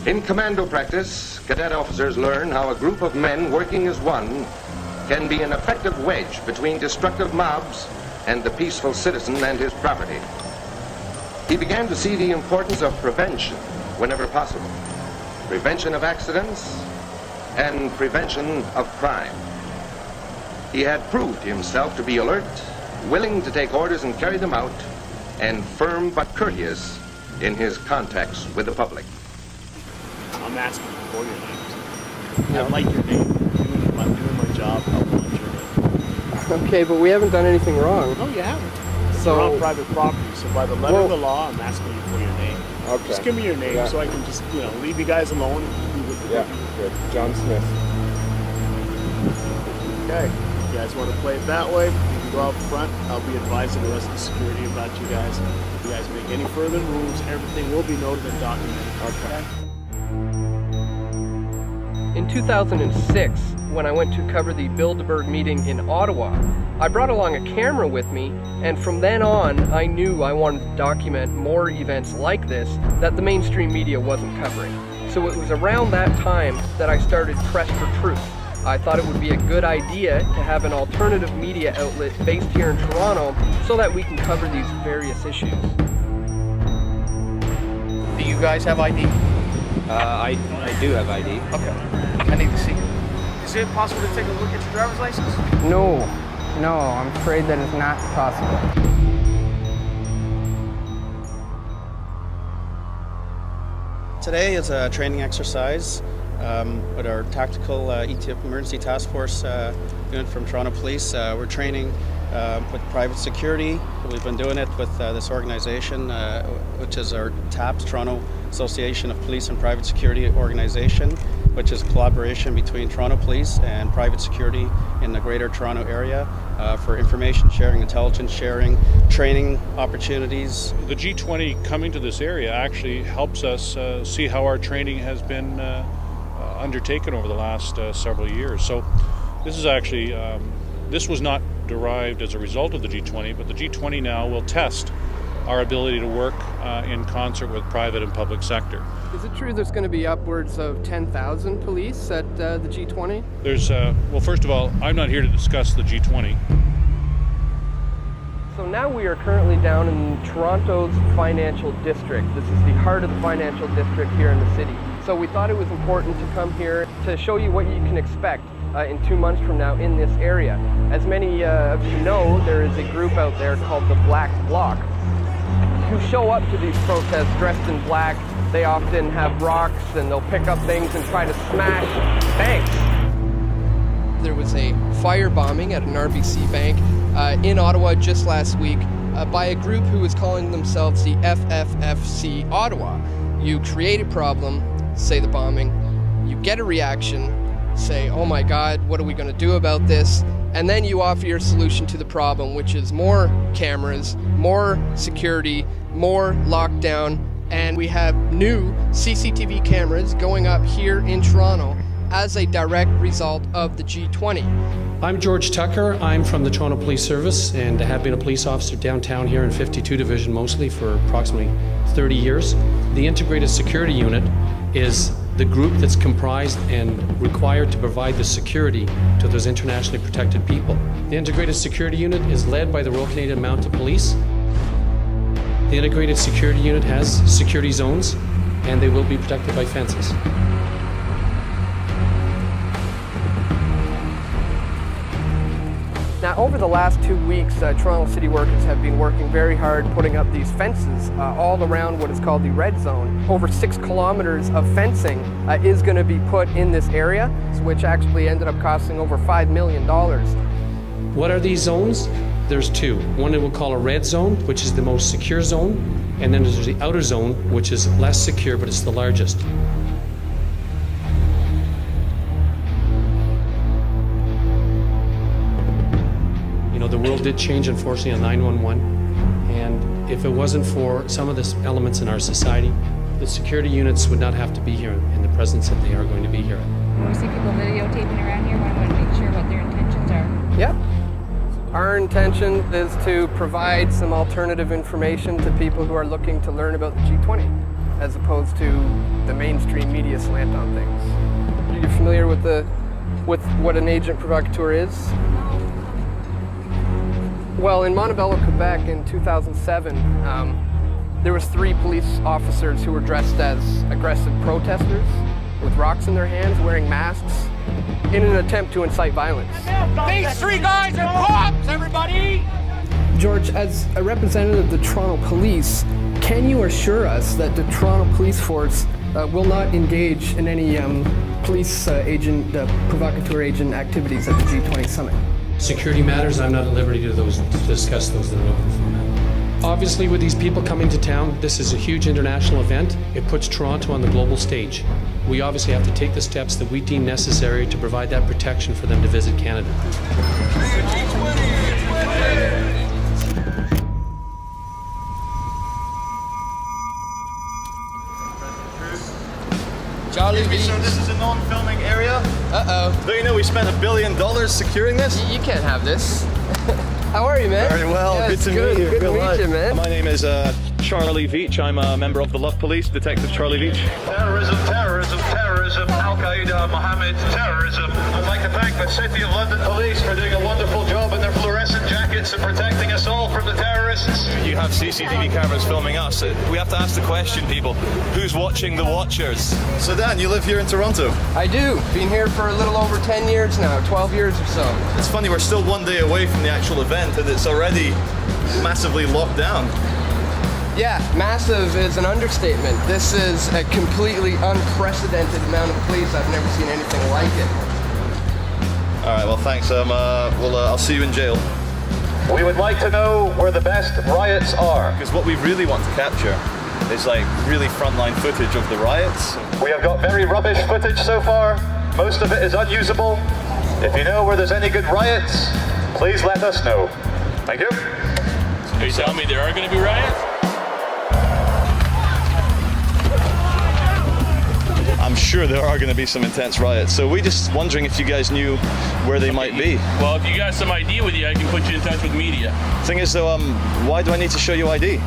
In commando practice, cadet officers learn how a group of men working as one can be an effective wedge between destructive mobs and the peaceful citizen and his property. He began to see the importance of prevention whenever possible. Prevention of accidents and prevention of crime. He had proved himself to be alert, willing to take orders and carry them out, and firm but courteous in his contacts with the public. I'm asking for your names. I like your name. I'm doing my job. I want your name. Okay, but we haven't done anything wrong. No, you haven't. So you're on private property. So by the letter of the law, I'm asking you for your name. Okay. Just give me your name so I can just, leave you guys alone. Yeah, good. John Smith. Okay. You guys want to play it that way? You can go out front. I'll be advising the rest of the security about you guys. If you guys make any further moves, everything will be noted and documented. Okay. In 2006, when I went to cover the Bilderberg meeting in Ottawa, I brought along a camera with me, and from then on, I knew I wanted to document more events like this that the mainstream media wasn't covering. So it was around that time that I started Press for Truth. I thought it would be a good idea to have an alternative media outlet based here in Toronto so that we can cover these various issues. Do you guys have ID? I do have ID. Okay. I need to see it. Is it possible to take a look at your driver's license? No, I'm afraid that is not possible. Today is a training exercise with our tactical Emergency Task Force unit from Toronto Police. We're training with private security. We've been doing it with this organization, which is our TAPS, Toronto Association of Police and Private Security Organization, which is a collaboration between Toronto Police and private security in the Greater Toronto Area for information sharing, intelligence sharing, training opportunities. The G20 coming to this area actually helps us see how our training has been undertaken over the last several years. So this is actually, this was not derived as a result of the G20, but the G20 now will test our ability to work in concert with private and public sector. Is it true there's going to be upwards of 10,000 police at the G20? There's, well, first of all, I'm not here to discuss the G20. So now we are currently down in Toronto's financial district. This is the heart of the financial district here in the city. So we thought it was important to come here to show you what you can expect in 2 months from now in this area. As many of you know, there is a group out there called the Black Bloc who show up to these protests dressed in black. They often have rocks and they'll pick up things and try to smash banks. There was a firebombing at an RBC bank in Ottawa just last week by a group who was calling themselves the FFFC Ottawa. You create a problem, say the bombing, you get a reaction, say, oh my God, what are we going to do about this? And then you offer your solution to the problem, which is more cameras, more security, more lockdown, and we have new CCTV cameras going up here in Toronto as a direct result of the G20. I'm George Tucker. I'm from the Toronto Police Service and have been a police officer downtown here in 52 Division mostly for approximately 30 years. The Integrated Security Unit is the group that's comprised and required to provide the security to those internationally protected people. The Integrated Security Unit is led by the Royal Canadian Mounted Police. The Integrated Security Unit has security zones and they will be protected by fences. Now, over the last 2 weeks, Toronto City workers have been working very hard putting up these fences all around what is called the red zone. Over 6 kilometers of fencing is going to be put in this area, which actually ended up costing over $5 million. What are these zones? There's two. One we'll call a red zone, which is the most secure zone, and then there's the outer zone, which is less secure, but it's the largest. The world did change, unfortunately, on 9/11, and if it wasn't for some of the elements in our society, the security units would not have to be here in the presence that they are going to be here. We see people videotaping around here. We want to make sure what their intentions are. Yep. Our intention is to provide some alternative information to people who are looking to learn about the G20, as opposed to the mainstream media slant on things. Are you familiar with what an agent provocateur is? Well, in Montebello, Quebec in 2007, there was 3 police officers who were dressed as aggressive protesters with rocks in their hands, wearing masks, in an attempt to incite violence. These 3 guys are cops, everybody! George, as a representative of the Toronto Police, can you assure us that the Toronto Police Force will not engage in any police provocateur agent activities at the G20 Summit? Security matters, I'm not at liberty to discuss those in an open format. Obviously, with these people coming to town, this is a huge international event. It puts Toronto on the global stage. We obviously have to take the steps that we deem necessary to provide that protection for them to visit Canada. Charlie V. So this is a non-filming area? Uh-oh. Don't you know we spent $1 billion securing this? You can't have this. How are you, man? Very well. Yeah, good to meet you. Good to meet you, man. My name is Charlie Veach. I'm a member of the Love Police, Detective Charlie Veach. Terrorism, terrorism, terrorism, Al-Qaeda, Mohammed, terrorism. I'd like to thank the City of London Police for doing a wonderful job in their fluorescent jackets and protecting us all from the terrorists. You have CCTV cameras filming us. We have to ask the question, people, who's watching the watchers? So Dan, you live here in Toronto? I do. Been here for a little over 10 years now, 12 years or so. It's funny, we're still one day away from the actual event and it's already massively locked down. Yeah, massive is an understatement. This is a completely unprecedented amount of police. I've never seen anything like it. All right, well, thanks. I'll see you in jail. We would like to know where the best riots are. Because what we really want to capture is like really frontline footage of the riots. We have got very rubbish footage so far. Most of it is unusable. If you know where there's any good riots, please let us know. Thank you. Are you telling me there are going to be riots? I'm sure there are going to be some intense riots. So we're just wondering if you guys knew where they might be. Well, if you got some ID with you, I can put you in touch with media. Thing is though, why do I need to show you ID?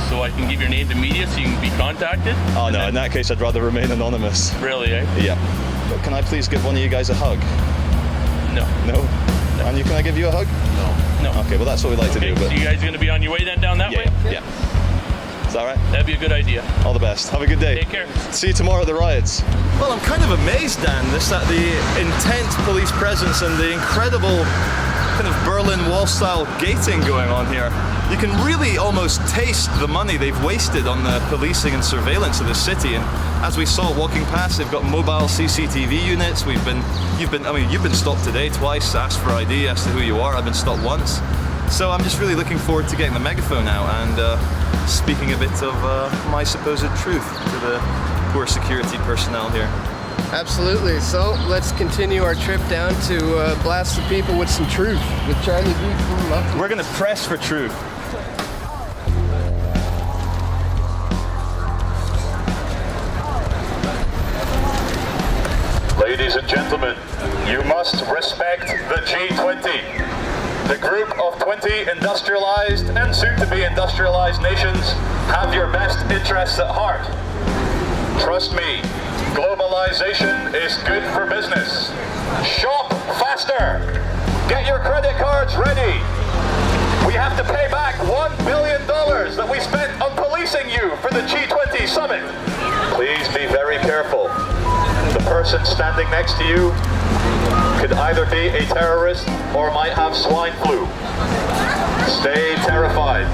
So I can give your name to media so you can be contacted? Oh no, in that case I'd rather remain anonymous. Really, eh? Yeah. But can I please give one of you guys a hug? No. No? And can I give you a hug? No. Okay, well that's what we like to do. But so you guys are going to be on your way then down that way? Yeah. Is that right? That'd be a good idea. All the best. Have a good day. Take care. See you tomorrow at the riots. Well, I'm kind of amazed, Dan, at the intense police presence and the incredible kind of Berlin Wall style gating going on here. You can really almost taste the money they've wasted on the policing and surveillance of the city. And as we saw walking past, they've got mobile CCTV units. You've been stopped today twice, asked for ID, asked who you are. I've been stopped once. So I'm just really looking forward to getting the megaphone out and speaking a bit of my supposed truth to the poor security personnel here. Absolutely. So let's continue our trip down to blast the people with some truth with Charlie V. We're going to press for truth. Ladies and gentlemen, you must respect the G20. The group of 20 industrialized and soon-to-be industrialized nations have your best interests at heart. Trust me, globalization is good for business. Shop faster! Get your credit cards ready! We have to pay back $1 billion that we spent on policing you for the G20 Summit. Please be very careful. The person standing next to you could either be a terrorist or might have swine flu. Stay terrified.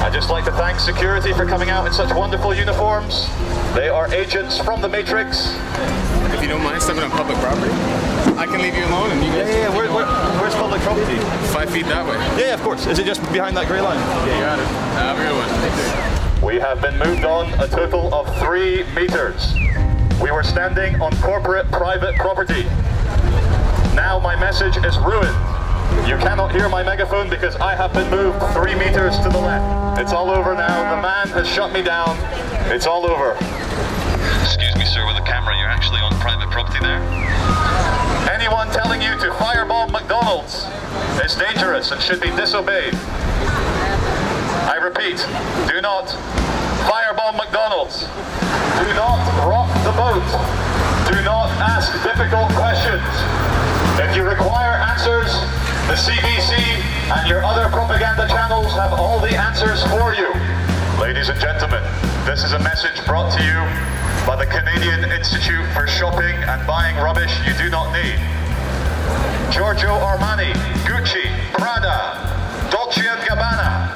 I'd just like to thank security for coming out in such wonderful uniforms. They are agents from the Matrix. If you don't mind stepping on public property, I can leave you alone and you guys... Yeah. Where's public property? 5 feet that way. Yeah, of course. Is it just behind that grey line? Yeah, you got it. Have a good one. We have been moved on a total of 3 meters. We were standing on corporate private property. Now my message is ruined. You cannot hear my megaphone because I have been moved 3 meters to the left. It's all over now. The man has shut me down. It's all over. Excuse me, sir, with a camera, you're actually on private property there. Anyone telling you to firebomb McDonald's is dangerous and should be disobeyed. I repeat, do not firebomb McDonald's. Do not rock the boat. Do not ask difficult questions. If you require answers, the CBC and your other propaganda channels have all the answers for you. Ladies and gentlemen, this is a message brought to you by the Canadian Institute for Shopping and Buying Rubbish You Do Not Need. Giorgio Armani, Gucci, Prada, Dolce & Gabbana.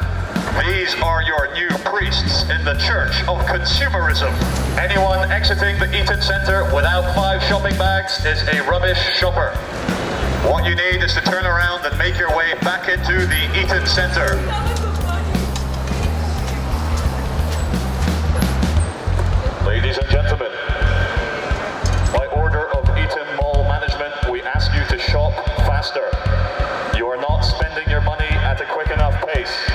These are your new priests in the church of consumerism. Anyone exiting the Eaton Centre without 5 shopping bags is a rubbish shopper. What you need is to turn around and make your way back into the Eaton Centre. Ladies and gentlemen, by order of Eaton Mall Management, we ask you to shop faster. You are not spending your money at a quick enough pace.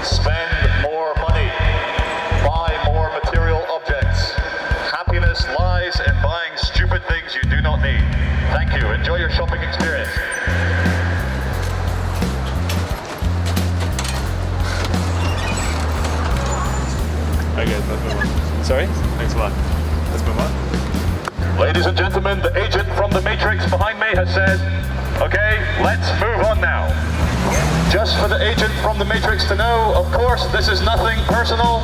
Spend more money. Buy more material objects. Happiness lies in buying stupid things you do not need. Thank you. Enjoy your shopping experience. Okay, let's move on. Sorry? Thanks a lot. Let's move on. Ladies and gentlemen, the agent from the Matrix behind me has said, okay, let's move on now. Just for the agent from the Matrix to know, of course, this is nothing personal.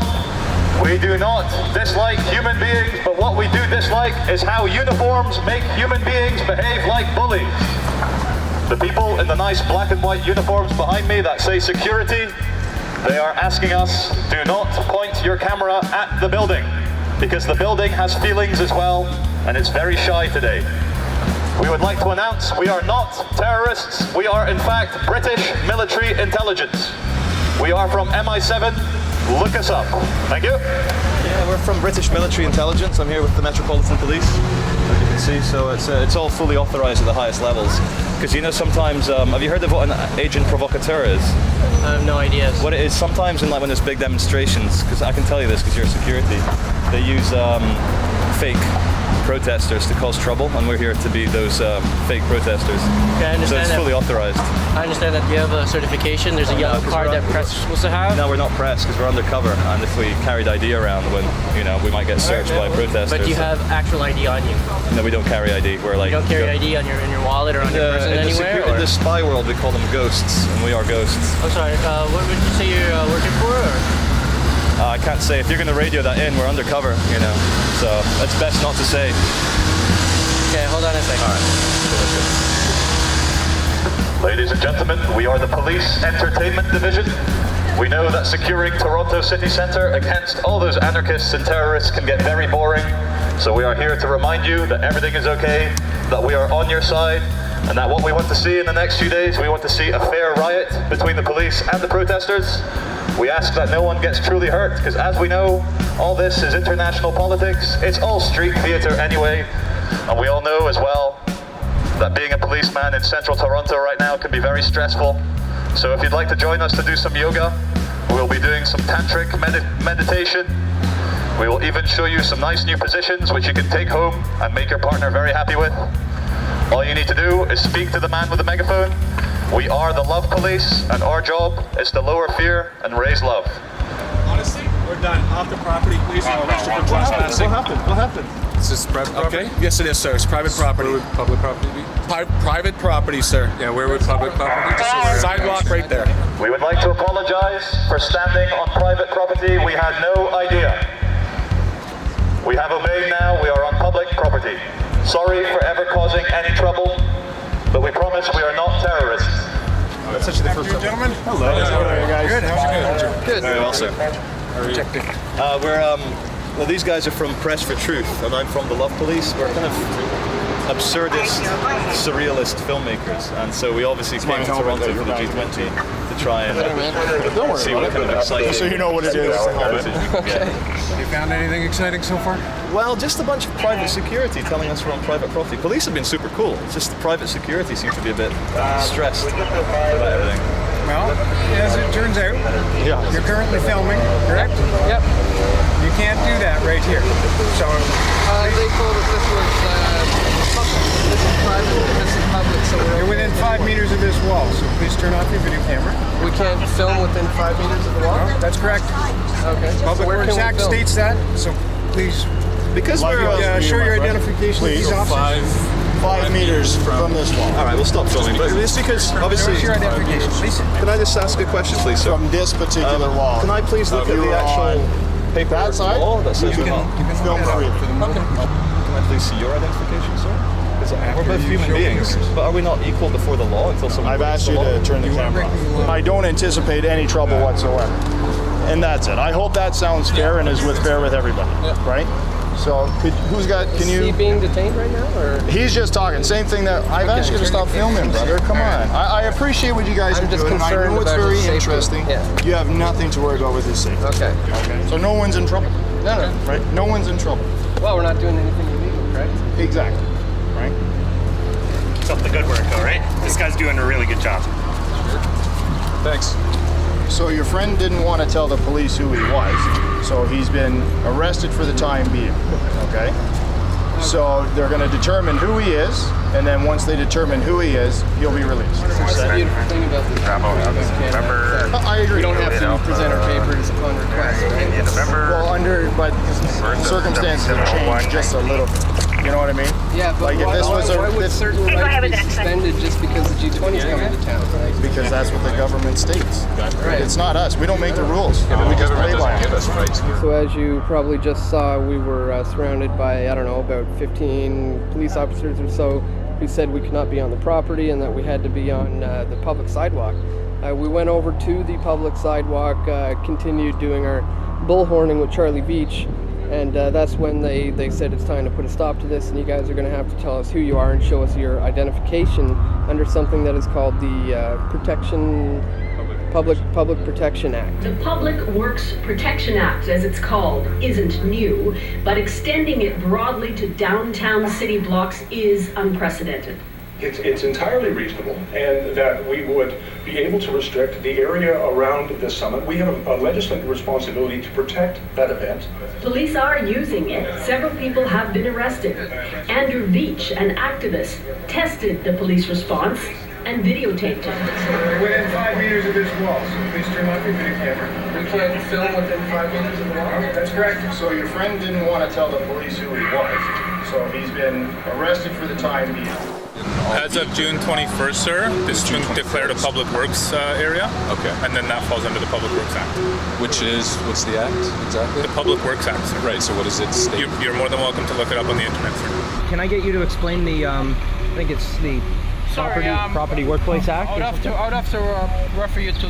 We do not dislike human beings, but what we do dislike is how uniforms make human beings behave like bullies. The people in the nice black and white uniforms behind me that say security, they are asking us, do not point your camera at the building, because the building has feelings as well, and it's very shy today. We would like to announce we are not terrorists. We are in fact British military intelligence. We are from MI7. Look us up. Thank you. Yeah, we're from British military intelligence. I'm here with the Metropolitan Police, as you can see. So it's all fully authorized at the highest levels. Because you know sometimes, have you heard of what an agent provocateur is? I have no idea. What it is, sometimes in like when there's big demonstrations, because I can tell you this because you're security, they use fake protesters to cause trouble, and we're here to be those fake protesters. Okay, I understand so it's that. fully authorized. I understand that you have a certification. There's a yellow card that press is supposed to have. No, we're not press because we're undercover, and if we carried ID around, when we might get searched by protesters. But you have actual ID on you. No, we don't carry ID. We're like. You don't carry ID on your wallet or on your person anywhere. In the spy world, we call them ghosts, and we are ghosts. I'm sorry. What would you say you're working for? Or? I can't say. If you're going to radio that in, we're undercover, so it's best not to say. Okay, hold on a second. All right. Ladies and gentlemen, we are the Police Entertainment Division. We know that securing Toronto City Centre against all those anarchists and terrorists can get very boring, so we are here to remind you that everything is okay, that we are on your side, and that what we want to see in the next few days, we want to see a fair riot between the police and the protesters. We ask that no one gets truly hurt, because as we know, all this is international politics. It's all street theatre anyway, and we all know as well that being a policeman in central Toronto right now can be very stressful. So if you'd like to join us to do some yoga, we'll be doing some tantric meditation. We will even show you some nice new positions which you can take home and make your partner very happy with. All you need to do is speak to the man with the megaphone. We are the Love Police, and our job is to lower fear and raise love. Honestly, we're done. Off the property, please. What happened? Is this private property? Okay. Yes, it is, sir. It's private property. Where would public property be? Private property, sir. Yeah, where would public property be? Sidewalk right there. We would like to apologize for standing on private property. We had no idea. We have obeyed now. We are on public property. Sorry for ever causing any trouble, but we promise we are not terrorists. That's actually the first time. Gentlemen. Hello. How are you guys? Good. How's it going? Good. Very well, sir. Well, these guys are from Press for Truth, and I'm from the Love Police. We're kind of absurdist, surrealist filmmakers, and so we obviously came to Toronto for the G20 to try and see what kind of exciting. So you know what it is. Okay. You found anything exciting so far? Well, just a bunch of private security telling us we're on private property. Police have been super cool. It's just the private security seems to be a bit stressed about everything. Well, as it turns out, you're currently filming, correct? Yep. You can't do that right here. So they told us this was public. This is private and this is public, so you're within 5 meters of this wall, so please turn off your video camera. We can't film within 5 meters of the wall? No, that's correct. Okay. Public Works Act states that, so please, because show your identification to these officers. 5 meters from this wall. All right, we'll stop filming. But it's because obviously. Your identification, please. Can I just ask a question, please, sir? From this particular wall. Can I please look at the actual paper that side? wall that says you can film freely. Can I please see your identification, sir? We're both human beings, but are we not equal before the law until someone? I've asked you to turn the camera off. I don't anticipate any trouble whatsoever, and that's it. I hope that sounds fair and is fair with everybody, right? So, can you? Is he being detained right now, or? He's just talking. Same thing that I've asked you to stop filming, brother. Come on. I appreciate what you guys are doing. And I know it's very interesting. You have nothing to worry about with his safety. Okay. So no one's in trouble. No. Right? No one's in trouble. Well, we're not doing anything illegal, correct? Exactly. Right? Keep up the good work, all right? This guy's doing a really good job. Thanks. So your friend didn't want to tell the police who he was, so he's been arrested for the time being, okay? So they're going to determine who he is, and then once they determine who he is, he'll be released. That's the beautiful thing about this. I agree. We don't have to present our papers upon request, right? Well, but circumstances have changed just a little bit. You know what I mean? Yeah, but like if this was why would certain rights be suspended just because the G20 is coming to town? Because that's what the government states. Right. It's not us. We don't make the rules. We just play by them. So as you probably just saw, we were surrounded by, I don't know, about 15 police officers or so who said we could not be on the property and that we had to be on the public sidewalk. We went over to the public sidewalk, continued doing our bullhorning with Charlie Beach, and that's when they said it's time to put a stop to this, and you guys are going to have to tell us who you are and show us your identification under something that is called the Public Protection Act. The Public Works Protection Act, as it's called, isn't new, but extending it broadly to downtown city blocks is unprecedented. It's entirely reasonable, and that we would be able to restrict the area around the summit. We have a legislative responsibility to protect that event. Police are using it. Several people have been arrested. Andrew Veach, an activist, tested the police response and videotaped it. We're within 5 meters of this wall, so please turn off your video camera. We can't film within 5 meters of the wall? That's correct. So your friend didn't want to tell the police who he was, so he's been arrested for the time being. As of June 21st, sir, this has been declared a public works area. Okay. And then that falls under the Public Works Act. Which is, what's the act exactly? The Public Works Act, sir. Right, so what does it state? You're more than welcome to look it up on the internet, sir. Can I get you to explain the, I think it's the Property Workplace Act? I would have to refer you to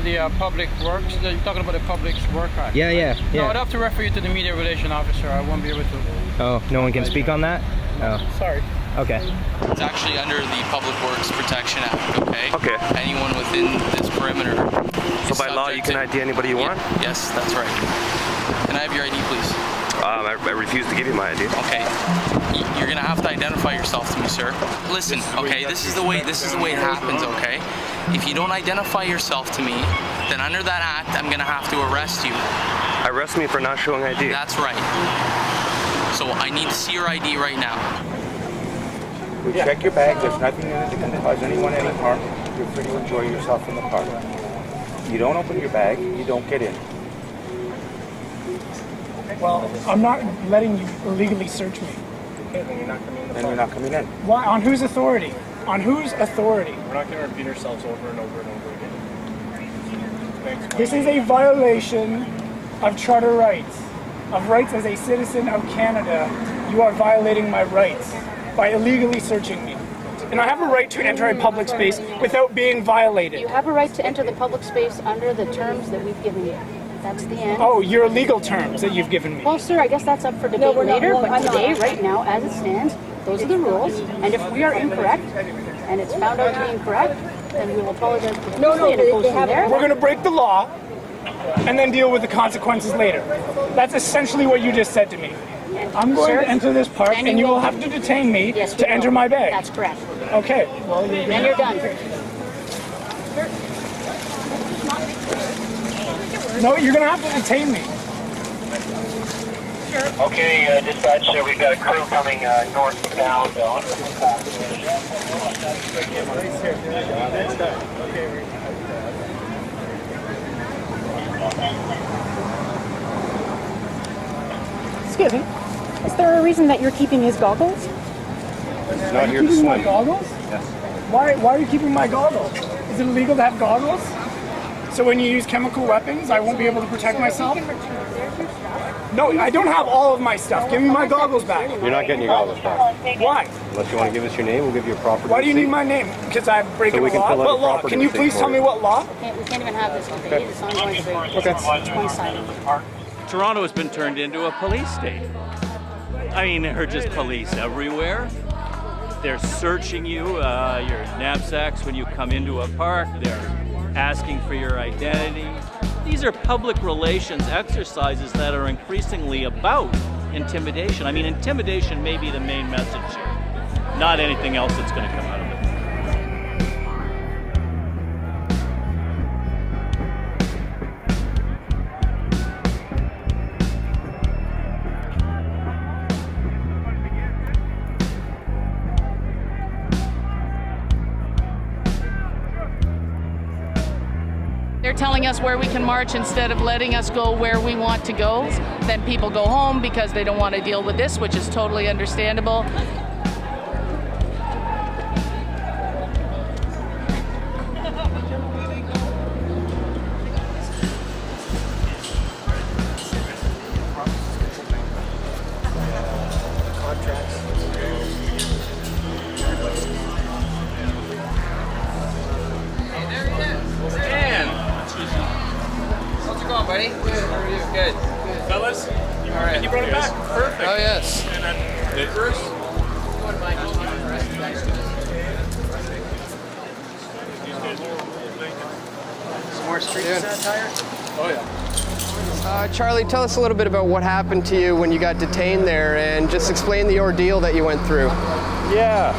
the Public Works. You're talking about the Public Work Act. Yeah. No, I'd have to refer you to the media relation officer. I won't be able to. Oh, no one can speak on that? No. Oh. Sorry. Okay. It's actually under the Public Works Protection Act, okay? Okay. Anyone within this perimeter. So by law, you can ID anybody you want? Yes, that's right. Can I have your ID, please? I refuse to give you my ID. Okay. You're gonna have to identify yourself to me, sir. Listen, okay, this is the way it happens, okay? If you don't identify yourself to me, then under that act, I'm gonna have to arrest you. Arrest me for not showing ID? That's right. So I need to see your ID right now. We check your bag. There's nothing in it that can cause anyone any harm. You're free to enjoy yourself in the park. You don't open your bag, you don't get in. Well, I'm not letting you illegally search me. Okay, then you're not coming in the park. Then you're not coming in. Why? On whose authority? On whose authority? We're not going to repeat ourselves over and over and over again. This is a violation of charter rights. Of rights as a citizen of Canada. You are violating my rights by illegally searching me. And I have a right to enter a public space without being violated. You have a right to enter the public space under the terms that we've given you. That's the end. Oh, your legal terms that you've given me. Well, sir, I guess that's up for debate later, but today, right now, as it stands, those are the rules. And if we are incorrect, and it's found out to be incorrect, then we will apologize profusely and it goes from there. We're going to break the law and then deal with the consequences later. That's essentially what you just said to me. I'm going to enter this park, and you will have to detain me to enter my bag. That's correct. Okay. Well, then you're done. No, you're going to have to detain me. Okay, dispatch, we've got a crew coming northbound on. Excuse me. Is there a reason that you're keeping his goggles? He's not here to keeping swim. my goggles? Yes. Why are you keeping my goggles? Is it illegal to have goggles? So when you use chemical weapons, I won't be able to protect myself? No, I don't have all of my stuff. Give me my goggles back. You're not getting your goggles back. Why? Unless you want to give us your name, we'll give you a property Why do you receipt. need my name? Because I'm breaking So we the can law? fill out a What law? property Can you receipt please for tell you. me what law? We can't even have this debate. It's ongoing debate. Okay. One-sided. Toronto has been turned into a police state. I mean, there are just police everywhere. They're searching you, your knapsacks when you come into a park. They're asking for your identity. These are public relations exercises that are increasingly about intimidation. I mean, intimidation may be the main message here, not anything else that's going to come out of it. They're telling us where we can march instead of letting us go where we want to go. Then people go home because they don't want to deal with this, which is totally understandable. How's it going, buddy? Good. How are you? Good. Fellas, All right. you brought it back. Perfect. Oh, yes. And then first, Some more street satire? oh yeah. Charlie, tell us a little bit about what happened to you when you got detained there and just explain the ordeal that you went through. Yeah,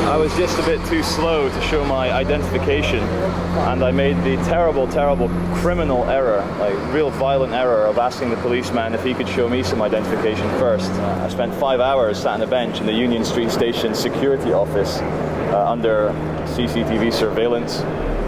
I was just a bit too slow to show my identification, and I made the terrible, terrible criminal error, like real violent error of asking the policeman if he could show me some identification first. I spent 5 hours sat on a bench in the Union Street Station security office under CCTV surveillance.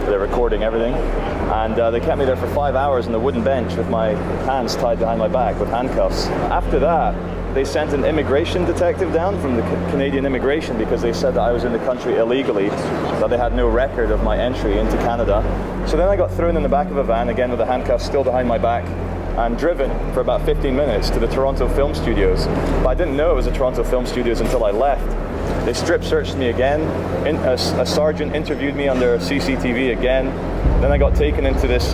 They're recording everything, and they kept me there for 5 hours on the wooden bench with my hands tied behind my back with handcuffs. After that, they sent an immigration detective down from the Canadian immigration because they said that I was in the country illegally, that they had no record of my entry into Canada. So then I got thrown in the back of a van, again with the handcuffs still behind my back, and driven for about 15 minutes to the Toronto Film Studios. But I didn't know it was the Toronto Film Studios until I left. They strip searched me again. A sergeant interviewed me under CCTV again. Then I got taken into this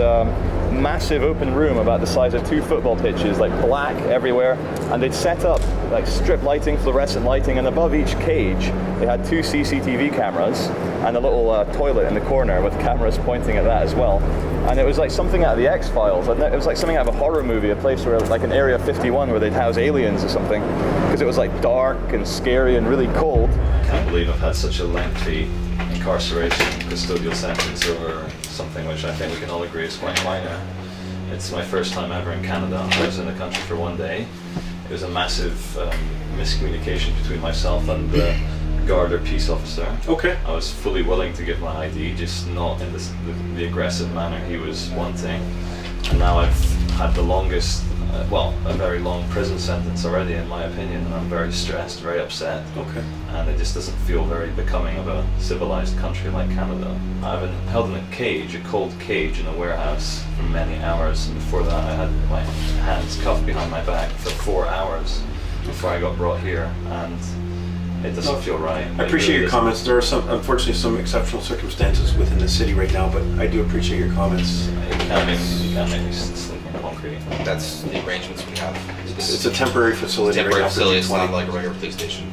massive open room about the size of 2 football pitches, like black everywhere, and they'd set up like strip lighting, fluorescent lighting, and above each cage they had 2 CCTV cameras and a little toilet in the corner with cameras pointing at that as well. And it was like something out of the X-Files. It was like something out of a horror movie, a place where, like an Area 51 where they'd house aliens or something, because it was like dark and scary and really cold. I can't believe I've had such a lengthy incarceration custodial sentence over something which I think we can all agree is quite minor. It's my first time ever in Canada. I was in the country for 1 day. It was a massive miscommunication between myself and the guard or peace officer. Okay. I was fully willing to give my ID, just not in the aggressive manner he was wanting. And now I've had the longest, a very long prison sentence already, in my opinion, and I'm very stressed, very upset. Okay. And it just doesn't feel very becoming of a civilized country like Canada. I've been held in a cage, a cold cage in a warehouse for many hours, and before that I had my hands cuffed behind my back for 4 hours before I got brought here, and it doesn't feel right. I appreciate your comments. There are unfortunately some exceptional circumstances within the city right now, but I do appreciate your comments. You can't make me sleep in concrete. That's the arrangements we have. It's a temporary facility right now for facility. It's not G20. like a regular police station.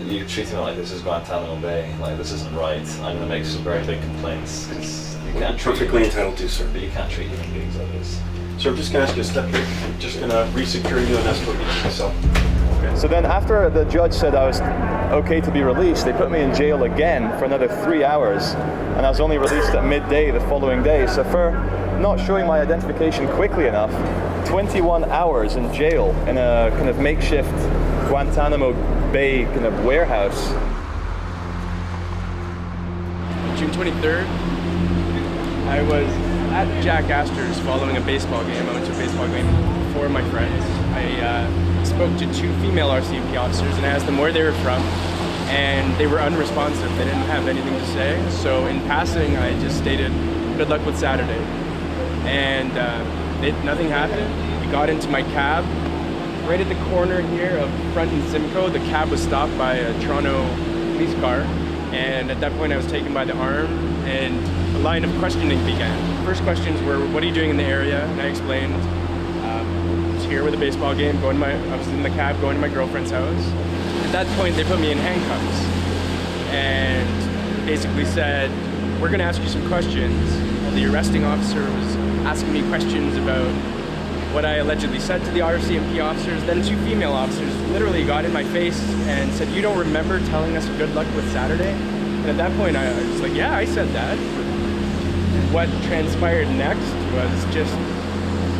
You treat me like this is Guantanamo Bay. Like, this isn't right. I'm going to make some very big complaints. You can't Perfectly entitled to, sir. But you can't treat human beings like this. So I'm just going to ask you to step here. I'm just going to re-secure you and escort you to the cell. So then after the judge said I was okay to be released, they put me in jail again for another 3 hours, and I was only released at midday the following day. So for not showing my identification quickly enough, 21 hours in jail in a kind of makeshift Guantanamo Bay kind of warehouse. June 23rd, I was at Jack Astor's following a baseball game. I went to a baseball game with 4 of my friends. I spoke to 2 female RCMP officers and asked them where they were from, and they were unresponsive. They didn't have anything to say. So in passing, I just stated, good luck with Saturday. And nothing happened. We got into my cab. Right at the corner here of Front and Simcoe, the cab was stopped by a Toronto police car. And at that point, I was taken by the arm, and a line of questioning began. First questions were, what are you doing in the area? And I explained, I was here with a baseball game, I was in the cab going to my girlfriend's house. At that point, they put me in handcuffs and basically said, we're gonna ask you some questions. The arresting officer was asking me questions about what I allegedly said to the RCMP officers. Then 2 female officers literally got in my face and said, you don't remember telling us good luck with Saturday? And at that point, I was like, yeah, I said that. What transpired next was just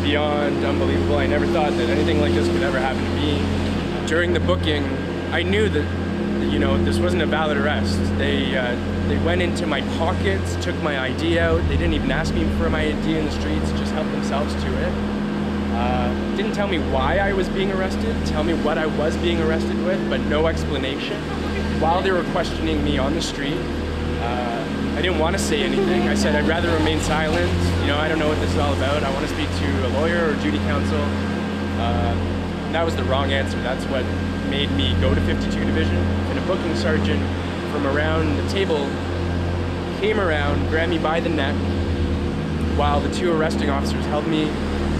beyond unbelievable. I never thought that anything like this could ever happen to me. During the booking, I knew that, this wasn't a valid arrest. They went into my pockets, took my ID out. They didn't even ask me for my ID in the streets, just helped themselves to it. Didn't tell me why I was being arrested, tell me what I was being arrested with, but no explanation. While they were questioning me on the street, I didn't want to say anything. I said I'd rather remain silent. I don't know what this is all about. I want to speak to a lawyer or duty counsel. That was the wrong answer. That's what made me go to 52 Division. And a booking sergeant from around the table came around, grabbed me by the neck, while the 2 arresting officers held me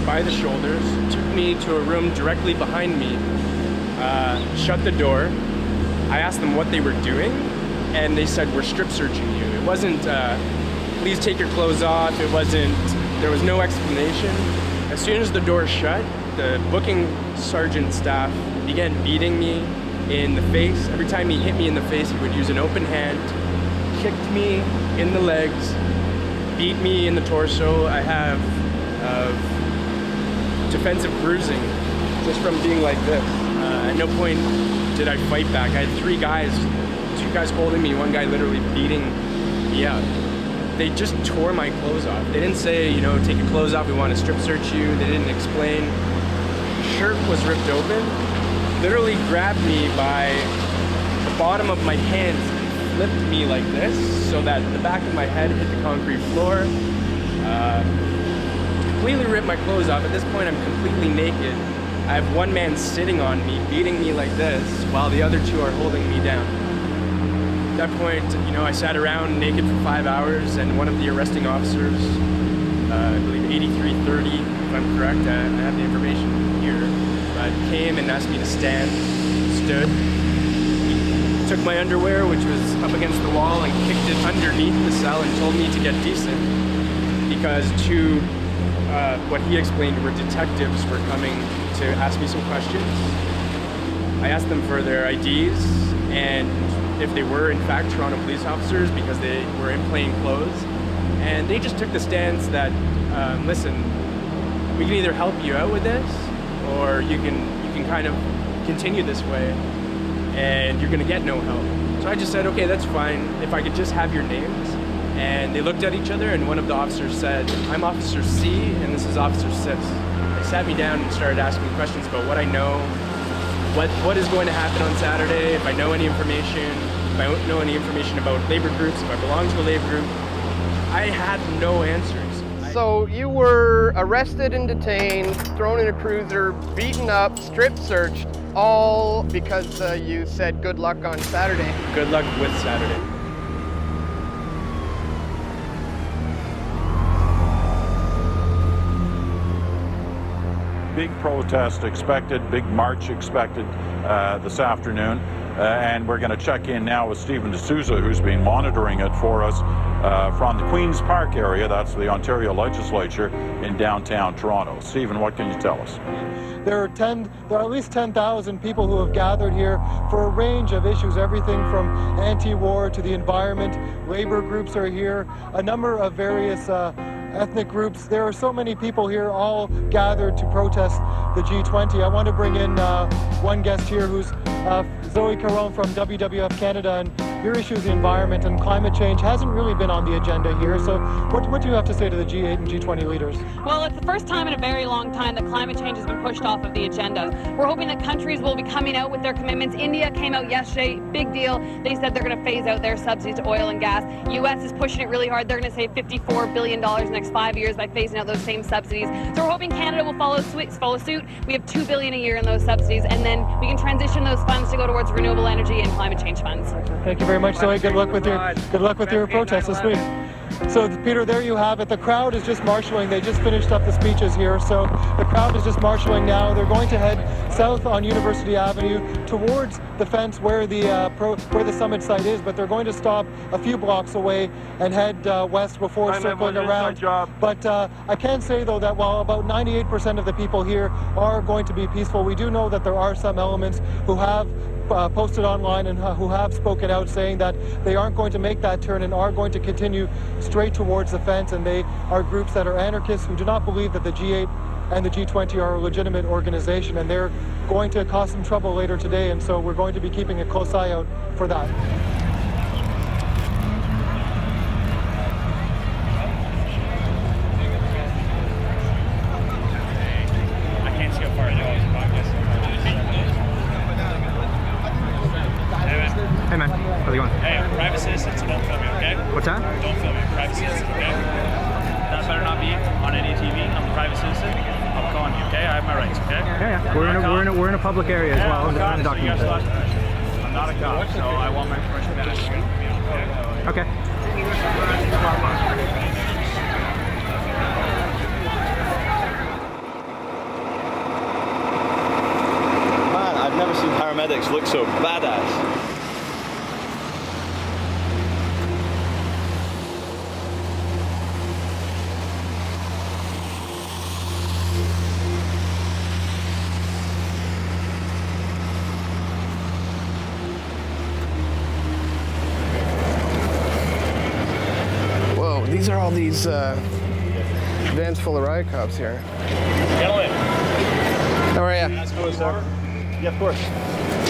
by the shoulders, took me to a room directly behind me, shut the door. I asked them what they were doing, and they said, we're strip searching you. It wasn't, please take your clothes off. It wasn't, there was no explanation. As soon as the door shut, the booking sergeant staff began beating me in the face. Every time he hit me in the face, he would use an open hand, kicked me in the legs, beat me in the torso. I have defensive bruising just from being like this. At no point did I fight back. I had 3 guys, 2 guys holding me, 1 guy literally beating me out. They just tore my clothes off. They didn't say, take your clothes off, we want to strip search you. They didn't explain. The shirt was ripped open, literally grabbed me by the bottom of my hands and flipped me like this so that the back of my head hit the concrete floor. Completely ripped my clothes off. At this point, I'm completely naked. I have 1 man sitting on me, beating me like this, while the other 2 are holding me down. At that point, I sat around naked for 5 hours, and one of the arresting officers, I believe 8330, if I'm correct, I have the information here, came and asked me to stand, stood. He took my underwear, which was up against the wall, and kicked it underneath the cell and told me to get decent, because 2 what he explained were detectives were coming to ask me some questions. I asked them for their IDs and if they were in fact Toronto police officers because they were in plain clothes. And they just took the stance that, listen, we can either help you out with this or you can kind of continue this way and you're gonna get no help. So I just said, okay, that's fine. If I could just have your names. And they looked at each other, and one of the officers said, I'm Officer C, and this is Officer Sis. They sat me down and started asking me questions about what I know, what is going to happen on Saturday, if I know any information, if I don't know any information about labor groups, if I belong to a labor group. I had no answers. So you were arrested and detained, thrown in a cruiser, beaten up, strip searched, all because you said good luck on Saturday. Good luck with Saturday. Big protest expected, big march expected this afternoon. And we're going to check in now with Stephen D'Souza, who's been monitoring it for us from the Queen's Park area. That's the Ontario Legislature in downtown Toronto. Stephen, what can you tell us? There are at least 10,000 people who have gathered here for a range of issues, everything from anti-war to the environment. Labor groups are here. A number of various ethnic groups. There are so many people here all gathered to protest the G20. I want to bring in one guest here who's Zoe Caron from WWF Canada, and your issue is the environment, and climate change hasn't really been on the agenda here. So what do you have to say to the G8 and G20 leaders? Well, it's the first time in a very long time that climate change has been pushed off of the agenda. We're hoping that countries will be coming out with their commitments. India came out yesterday, big deal. They said they're going to phase out their subsidies to oil and gas. U.S. is pushing it really hard. They're going to save $54 billion in the next 5 years by phasing out those same subsidies. So we're hoping Canada will follow suit. We have $2 billion a year in those subsidies, and then we can transition those funds to go towards renewable energy and climate change funds. Thank you very much, Zoe. Good luck with your protest this week. So, Peter, there you have it. The crowd is just marshalling. They just finished up the speeches here, so the crowd is just marshalling now. They're going to head south on University Avenue towards the fence where the summit site is, but they're going to stop a few blocks away and head west before circling around. But I can say, though, that while about 98% of the people here are going to be peaceful, we do know that there are some elements who have posted online and who have spoken out saying that they aren't going to make that turn and are going to continue straight towards the fence, and they are groups that are anarchists who do not believe that the G8 and the G20 are a legitimate organization, and they're going to cause some trouble later today, and so we're going to be keeping a close eye out for that. I can't see how far I know. Hey man, how's it going? Hey, I'm a private citizen, so don't film me, okay? What's that? Don't film me, I'm a private citizen, okay? That better not be on any TV. I'm a private citizen. I'm calling you, okay? I have my rights, okay? Yeah. We're in a public area as well. I'm not a cop, so you guys lost permission. I'm not a cop, so I want my permission back. Okay. Man, I've never seen paramedics look so badass. Whoa, these are all these vans full of riot cops here. Gentlemen. How are you? Yeah, of course.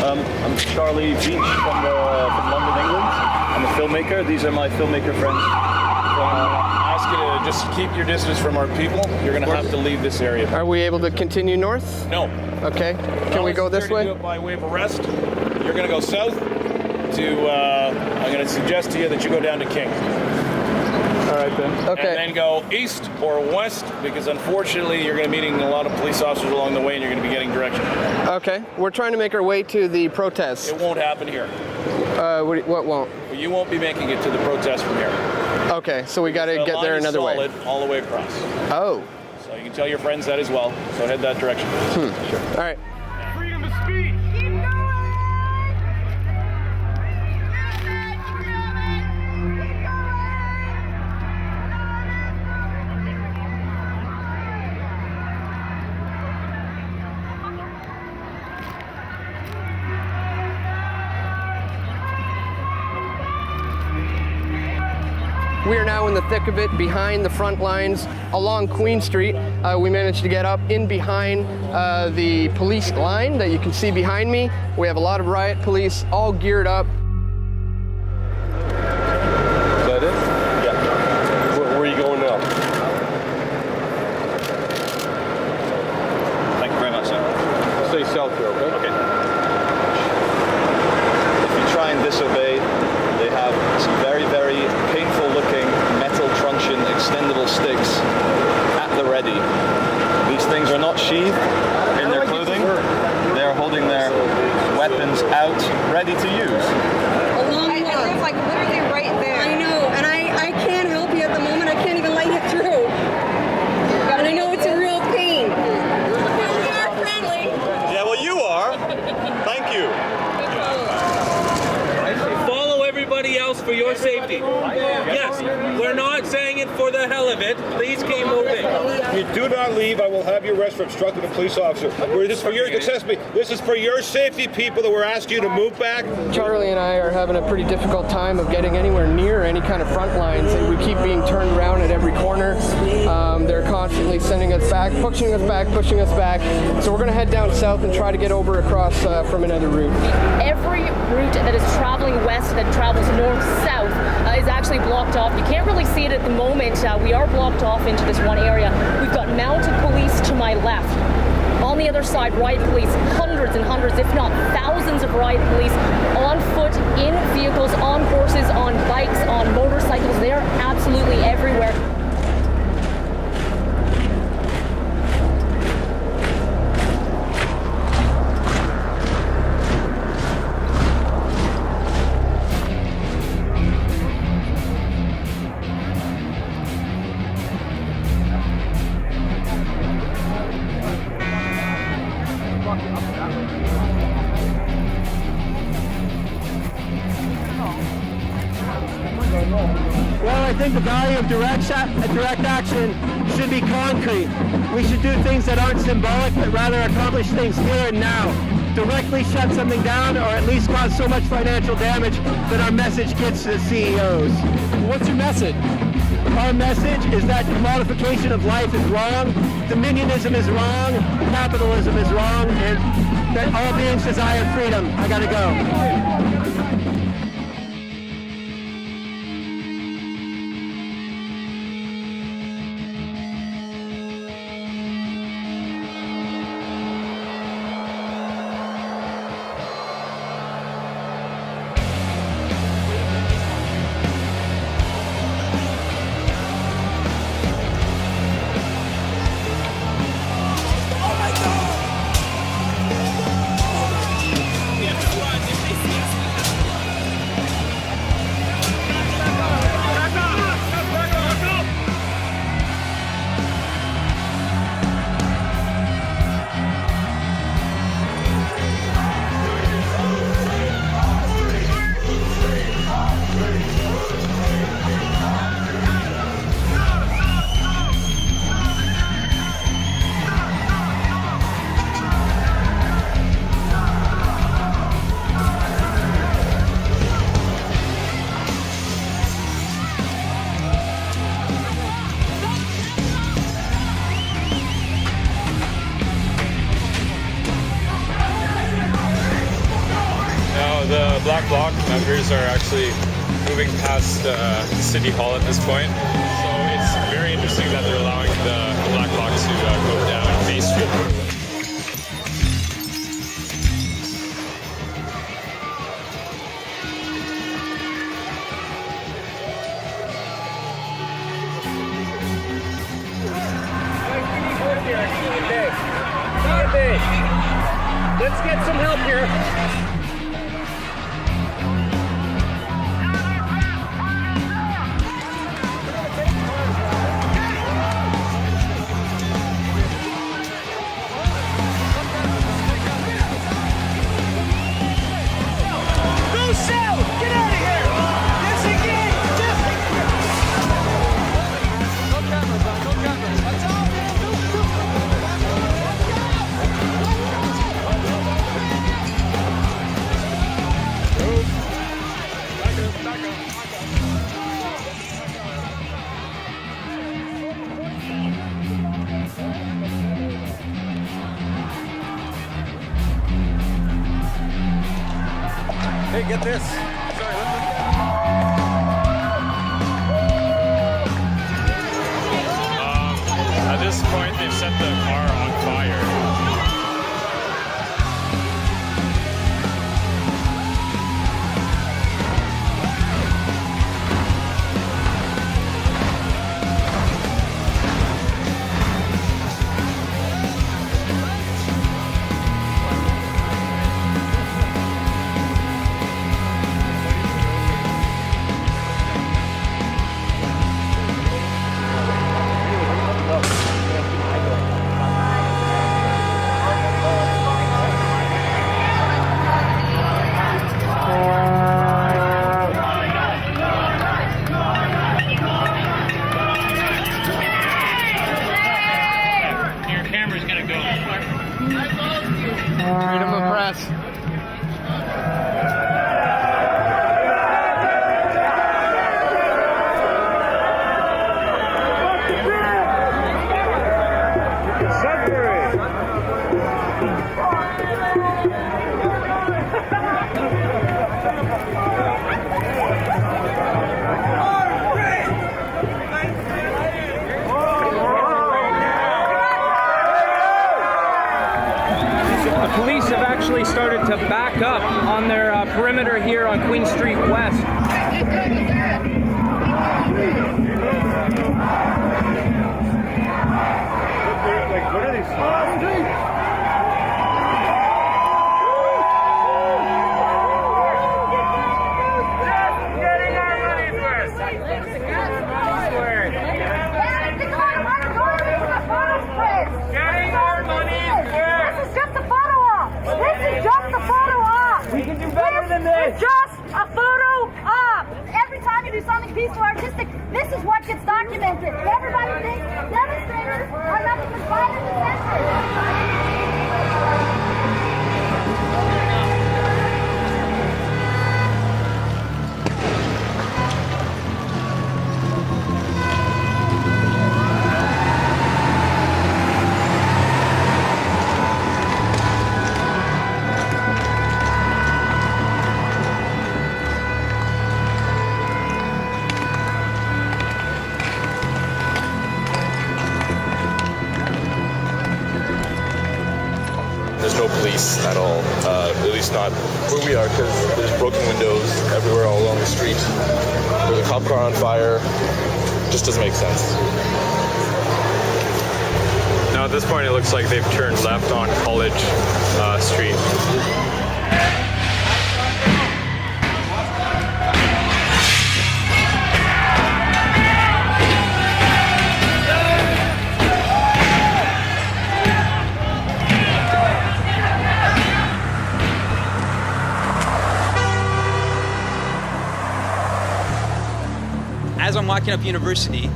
I'm Charlie Beach from London, England. I'm a filmmaker. These are my filmmaker friends. I ask you to just keep your distance from our people. You're going to have to leave this area. Are we able to continue north? No. Okay. Can we go this way? Do it by way of arrest. You're going to go south to, I'm going to suggest to you that you go down to King. All right then. Okay. And then go east or west, because unfortunately you're going to be meeting a lot of police officers along the way and you're going to be getting direction. Okay. We're trying to make our way to the protest. It won't happen here. What won't? Well, you won't be making it to the protest from here. Okay, so we got to get there another way. All the way across. Oh. So you can tell your friends that as well. So head that direction. Sure. All right. Freedom of speech. We are now in the thick of it, behind the front lines, along Queen Street. We managed to get up in behind the police line that you can see behind me. We have a lot of riot police all geared up. Is that it? Yeah. Where are you going now? Thank you very much, sir. Stay south here, okay? Okay. If you try and disobey, they have some very, very painful looking metal truncheon extendable sticks at the ready. These things are not sheathed in their clothing. They are holding their weapons out, ready to use. It's like literally right there. I know, and I can't help you at the moment. I can't even let you through. And I know it's a real pain. You are friendly. Yeah, well, you are. Thank you. Follow everybody else for your safety. Yes, we're not saying it for the hell of it. Please keep moving. If you do not leave, I will have you arrested for obstructing a police officer. This is for your, this is for your safety, people, that we're asking you to move back. Charlie and I are having a pretty difficult time of getting anywhere near any kind of front lines, and we keep being turned around at every corner. They're constantly sending us back, pushing us back. So we're going to head down south and try to get over across from another route. Every route that is traveling west, that travels north-south, is actually blocked off. You can't really see it at the moment. We are blocked off into this one area. We've got mounted police to my left. On the other side, riot police, hundreds and hundreds, if not thousands of riot police on foot, in vehicles, on horses, on bikes, on motorcycles. They are absolutely everywhere. Well, I think the value of direct action should be concrete. We should do things that aren't symbolic, but rather accomplish things here and now. Directly shut something down, or at least cause so much financial damage that our message gets to the CEOs. What's your message? Our message is that commodification of life is wrong, dominionism is wrong, capitalism is wrong, and that all beings desire freedom. I gotta go. The black bloc members are actually moving past City Hall at this point. So it's very interesting that they're allowing the black bloc to go down Bay Street. Let's get some help here. Hey, get this. At this point, they've set the car on fire. Freedom of press. Police have actually started to back up on their perimeter here on Queen Street West. What are these? Just a photo op. Every time you do something peaceful, artistic, this is what gets documented. And everybody thinks demonstrators are nothing but violent There's no police at all, at least not where we are, because there's broken windows everywhere all along the street. There's a cop car on fire. Just doesn't make sense. Now at this point it looks like they've turned left on College Street. As I'm walking up University,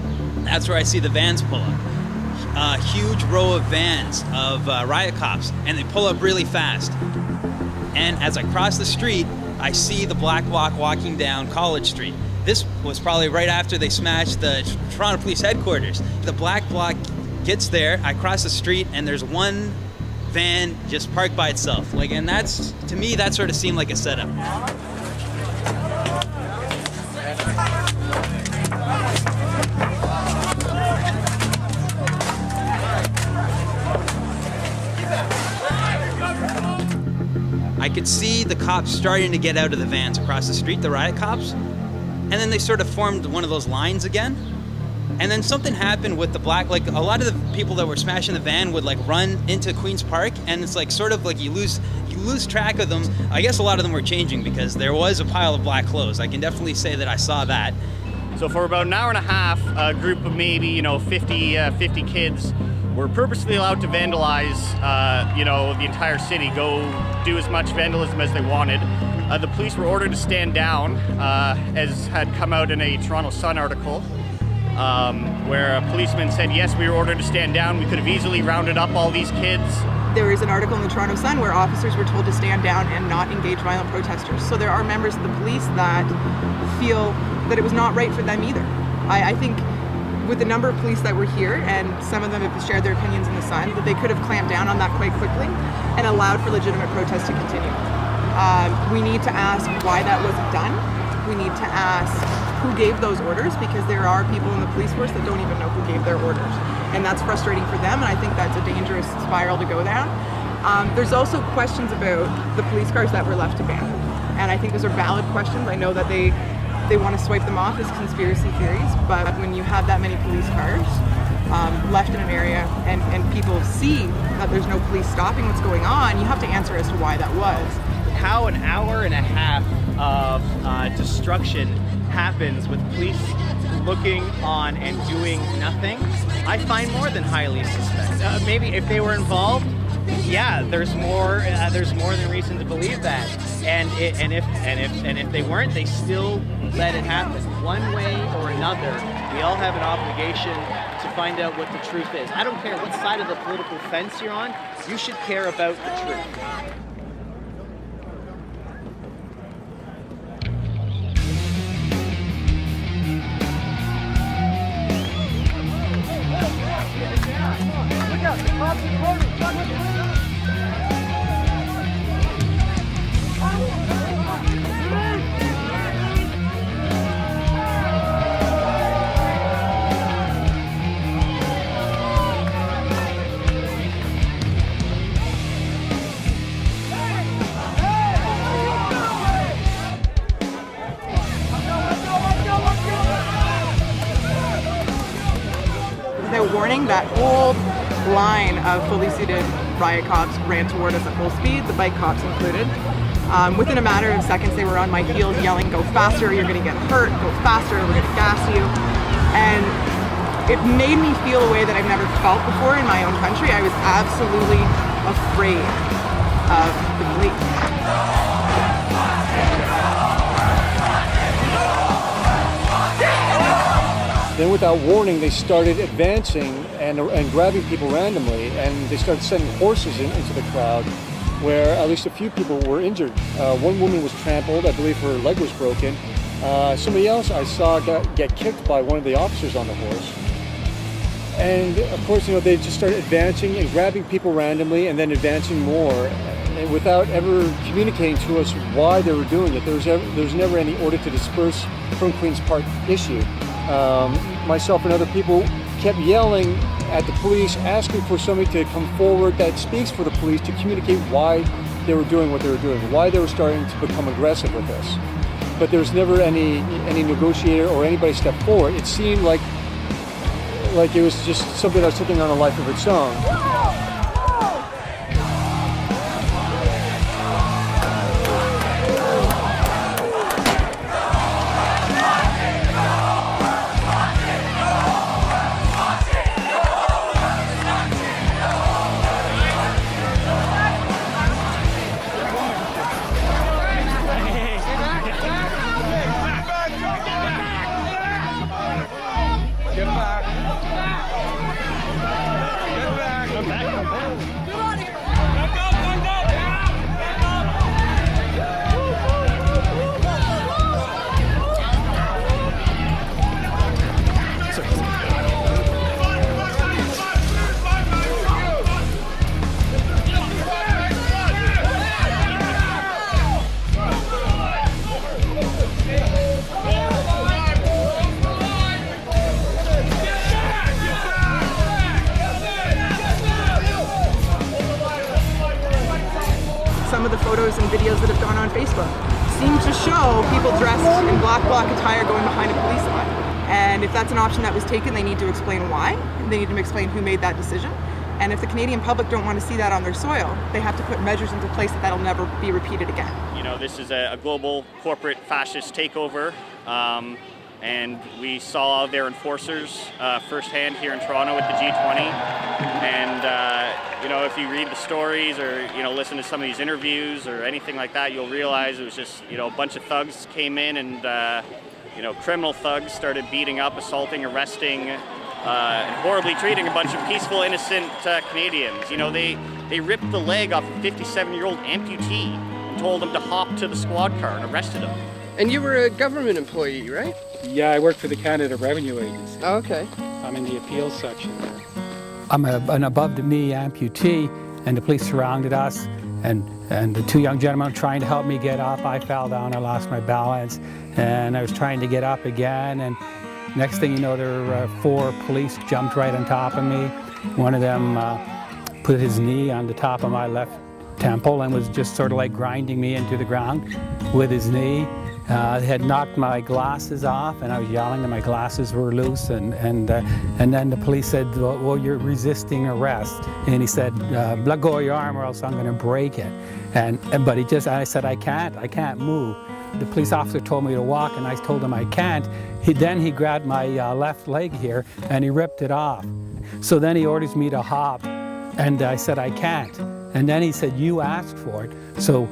that's where I see the vans pull up. A huge row of vans of riot cops, and they pull up really fast. And as I cross the street, I see the Black Bloc walking down College Street. This was probably right after they smashed the Toronto Police Headquarters. The Black Bloc gets there, I cross the street, and there's one van just parked by itself. And that's, to me, that sort of seemed like a setup. I could see the cops starting to get out of the vans across the street, the riot cops, and then they sort of formed one of those lines again. And then something happened with the black, a lot of the people that were smashing the van would run into Queen's Park, and it's sort of you lose track of them. I guess a lot of them were changing because there was a pile of black clothes. I can definitely say that I saw that. So for about an hour and a half, a group of maybe 50 kids were purposely allowed to vandalize, the entire city, go do as much vandalism as they wanted. The police were ordered to stand down, as had come out in a Toronto Sun article, where a policeman said, yes, we were ordered to stand down. We could have easily rounded up all these kids. There is an article in the Toronto Sun where officers were told to stand down and not engage violent protesters. So there are members of the police that feel that it was not right for them either. I think with the number of police that were here, and some of them have shared their opinions in the Sun, that they could have clamped down on that quite quickly and allowed for legitimate protests to continue. We need to ask why that wasn't done. We need to ask who gave those orders, because there are people in the police force that don't even know who gave their orders. And that's frustrating for them, and I think that's a dangerous spiral to go down. There's also questions about the police cars that were left abandoned. And I think those are valid questions. I know that they want to swipe them off as conspiracy theories, but when you have that many police cars left in an area and people see that there's no police stopping what's going on, you have to answer as to why that was. How an hour and a half of destruction happens with police looking on and doing nothing, I find more than highly suspect. Maybe if they were involved, yeah, there's more than reason to believe that. And if they weren't, they still let it happen. One way or another, we all have an obligation to find out what the truth is. I don't care what side of the political fence you're on, you should care about the truth. Without warning, that whole line of fully suited riot cops ran toward us at full speed, the bike cops included. Within a matter of seconds, they were on my heels yelling, "Go faster, you're gonna get hurt, go faster, we're gonna gas you." And it made me feel a way that I've never felt before in my own country. I was absolutely afraid of the police. Then without warning, they started advancing and grabbing people randomly, and they started sending horses into the crowd, where at least a few people were injured. One woman was trampled, I believe her leg was broken. Somebody else I saw get kicked by one of the officers on the horse. And of course, they just started advancing and grabbing people randomly and then advancing more, and without ever communicating to us why they were doing it. There was never any order to disperse from Queen's Park issue. Myself and other people kept yelling at the police, asking for somebody to come forward that speaks for the police to communicate why they were doing what they were doing, why they were starting to become aggressive with this. But there was never any negotiator or anybody stepped forward. It seemed like it was just something that was taking on a life of its own. Some of the photos and videos that have gone on Facebook seem to show people dressed in black bloc attire going behind a police line. And if that's an option that was taken, they need to explain why. They need to explain who made that decision. And if the Canadian public don't want to see that on their soil, they have to put measures into place that'll never be repeated again. This is a global corporate fascist takeover. And we saw their enforcers firsthand here in Toronto with the G20. And if you read the stories or listen to some of these interviews or anything like that, you'll realize it was just a bunch of thugs came in and criminal thugs started beating up, assaulting, arresting, and horribly treating a bunch of peaceful, innocent Canadians. They ripped the leg off a 57-year-old amputee and told him to hop to the squad car and arrested him. And you were a government employee, right? Yeah, I work for the Canada Revenue Agency. Oh, okay. I'm in the appeals section there. I'm an above-the-knee amputee, and the police surrounded us, and the two young gentlemen were trying to help me get up. I fell down, I lost my balance, and I was trying to get up again, and next thing you know, there were 4 police jumped right on top of me. One of them put his knee on the top of my left temple and was just sort of like grinding me into the ground with his knee. They had knocked my glasses off, and I was yelling, and my glasses were loose. And then the police said, "Well, you're resisting arrest." And he said, "Let go of your arm, or else I'm going to break it." But I said, "I can't move." The police officer told me to walk, and I told him I can't. Then he grabbed my left leg here, and he ripped it off. So then he orders me to hop, and I said I can't. And then he said, you asked for it. So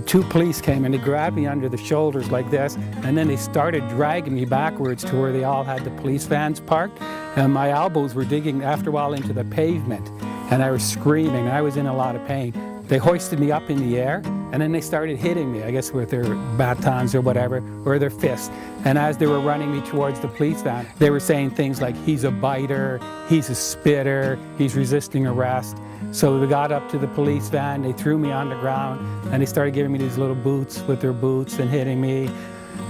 two police came and they grabbed me under the shoulders like this, and then they started dragging me backwards to where they all had the police vans parked. And my elbows were digging after a while into the pavement, and I was screaming. I was in a lot of pain. They hoisted me up in the air, and then they started hitting me, I guess with their batons or whatever, or their fists. And as they were running me towards the police van, they were saying things like, he's a biter, he's a spitter, he's resisting arrest. So we got up to the police van, they threw me on the ground, and they started giving me these little boots with their boots and hitting me.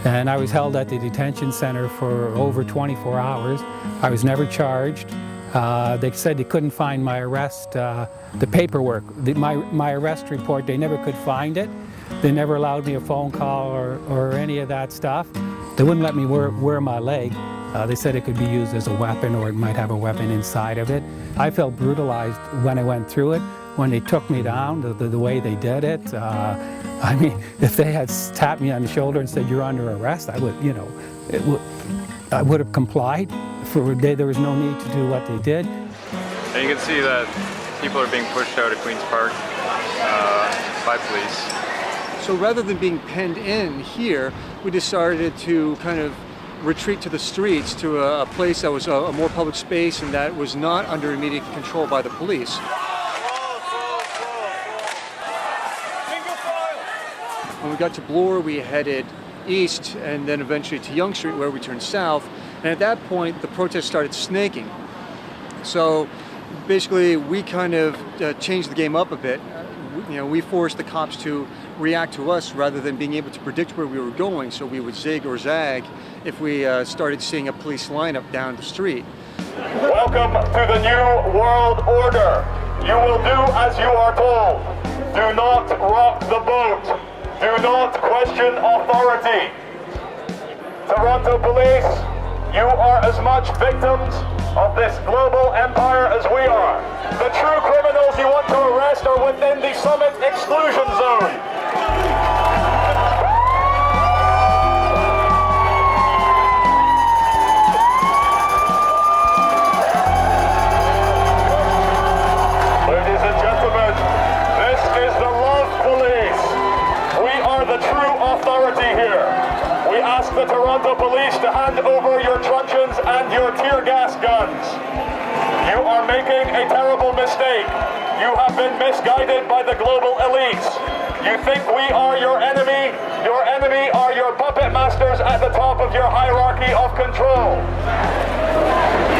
And I was held at the detention center for over 24 hours. I was never charged. They said they couldn't find my arrest, the paperwork, my arrest report, they never could find it. They never allowed me a phone call or any of that stuff. They wouldn't let me wear my leg. They said it could be used as a weapon, or it might have a weapon inside of it. I felt brutalized when I went through it. When they took me down, the way they did it, I mean, if they had tapped me on the shoulder and said, you're under arrest, I would, I would have complied. There was no need to do what they did. And you can see that people are being pushed out of Queen's Park by police. So rather than being penned in here, we decided to kind of retreat to the streets, to a place that was a more public space and that was not under immediate control by the police. When we got to Bloor, we headed east and then eventually to Yonge Street, where we turned south. And at that point, the protest started snaking. So basically, we kind of changed the game up a bit. We forced the cops to react to us rather than being able to predict where we were going, so we would zig or zag if we started seeing a police lineup down the street. Welcome to the New World Order. You will do as you are told. Do not rock the boat. Do not question authority. Toronto Police, you are as much victims of this global empire as we are. The true criminals you want to arrest are within the Summit exclusion zone. Ladies and gentlemen, this is the Love Police. We are the true authority here. We ask the Toronto Police to hand over your truncheons and your tear gas guns. You are making a terrible mistake. You have been misguided by the global elites. You think we are your enemy. Your enemy are your puppet masters at the top of your hierarchy of control.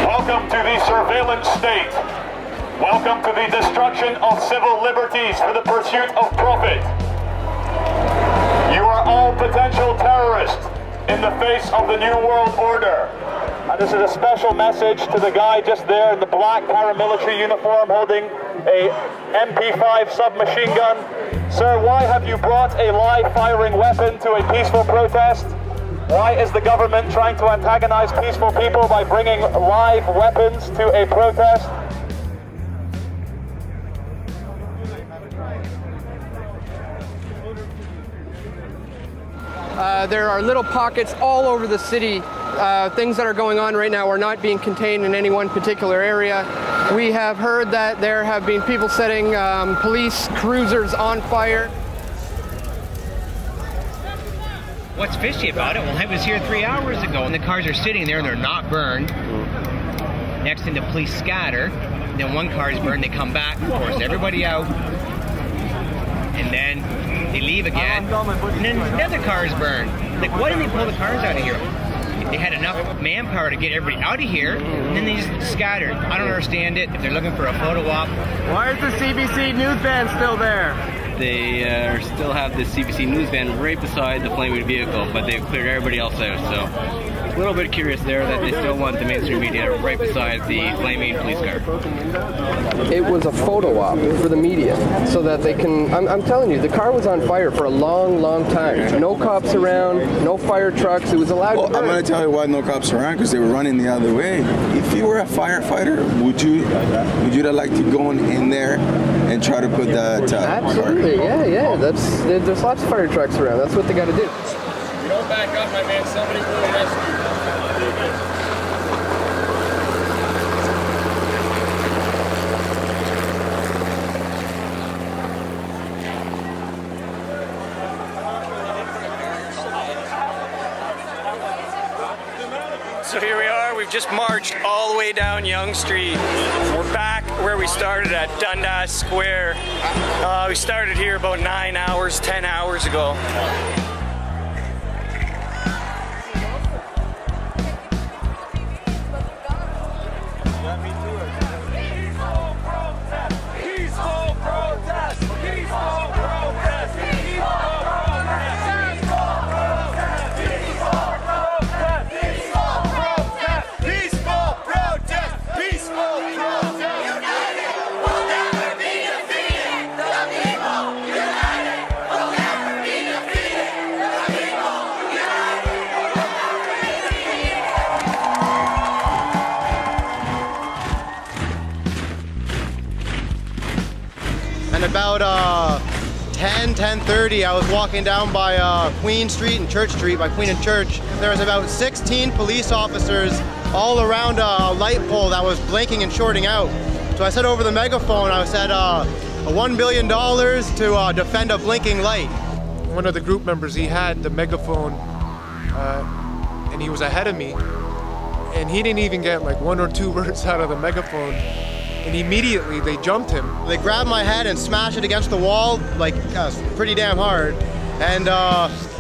Welcome to the surveillance state. Welcome to the destruction of civil liberties for the pursuit of profit. You are all potential terrorists in the face of the New World Order. And this is a special message to the guy just there in the black paramilitary uniform holding a MP5 submachine gun. Sir, why have you brought a live firing weapon to a peaceful protest? Why is the government trying to antagonize peaceful people by bringing live weapons to a protest? There are little pockets all over the city. Things that are going on right now are not being contained in any one particular area. We have heard that there have been people setting police cruisers on fire. What's fishy about it? Well, I was here 3 hours ago and the cars are sitting there and they're not burned. Next thing the police scatter, then one car is burned, they come back, force everybody out, and then they leave again, and then another car is burned. Like, why didn't they pull the cars out of here? They had enough manpower to get everybody out of here, and then they just scattered. I don't understand it. If they're looking for a photo op. Why is the CBC news van still there? They still have the CBC news van right beside the flaming vehicle, but they've cleared everybody else out, so a little bit curious there that they still want the mainstream media right beside the flaming police car. It was a photo op for the media, so that they can, I'm telling you, the car was on fire for a long, long time. No cops around, no fire trucks, it was allowed to burn. I'm going to tell you why no cops around, because they were running the other way. If you were a firefighter, would you have liked to go in there and try to put that Absolutely, yeah. There's lots of fire trucks around, that's what they got to do. You don't back up, my man, somebody will arrest you. So here we are, we've just marched all the way down Yonge Street. We're back where we started at Dundas Square. We started here about 10 hours ago. And about 10:30, I was walking down by Queen Street and Church Street, by Queen and Church. There was about 16 police officers all around a light pole that was blinking and shorting out. So I said over the megaphone, I said $1 billion to defend a blinking light. One of the group members, he had the megaphone and he was ahead of me. And he didn't even get like 1 or 2 words out of the megaphone. And immediately they jumped him. They grabbed my head and smashed it against the wall, like pretty damn hard. And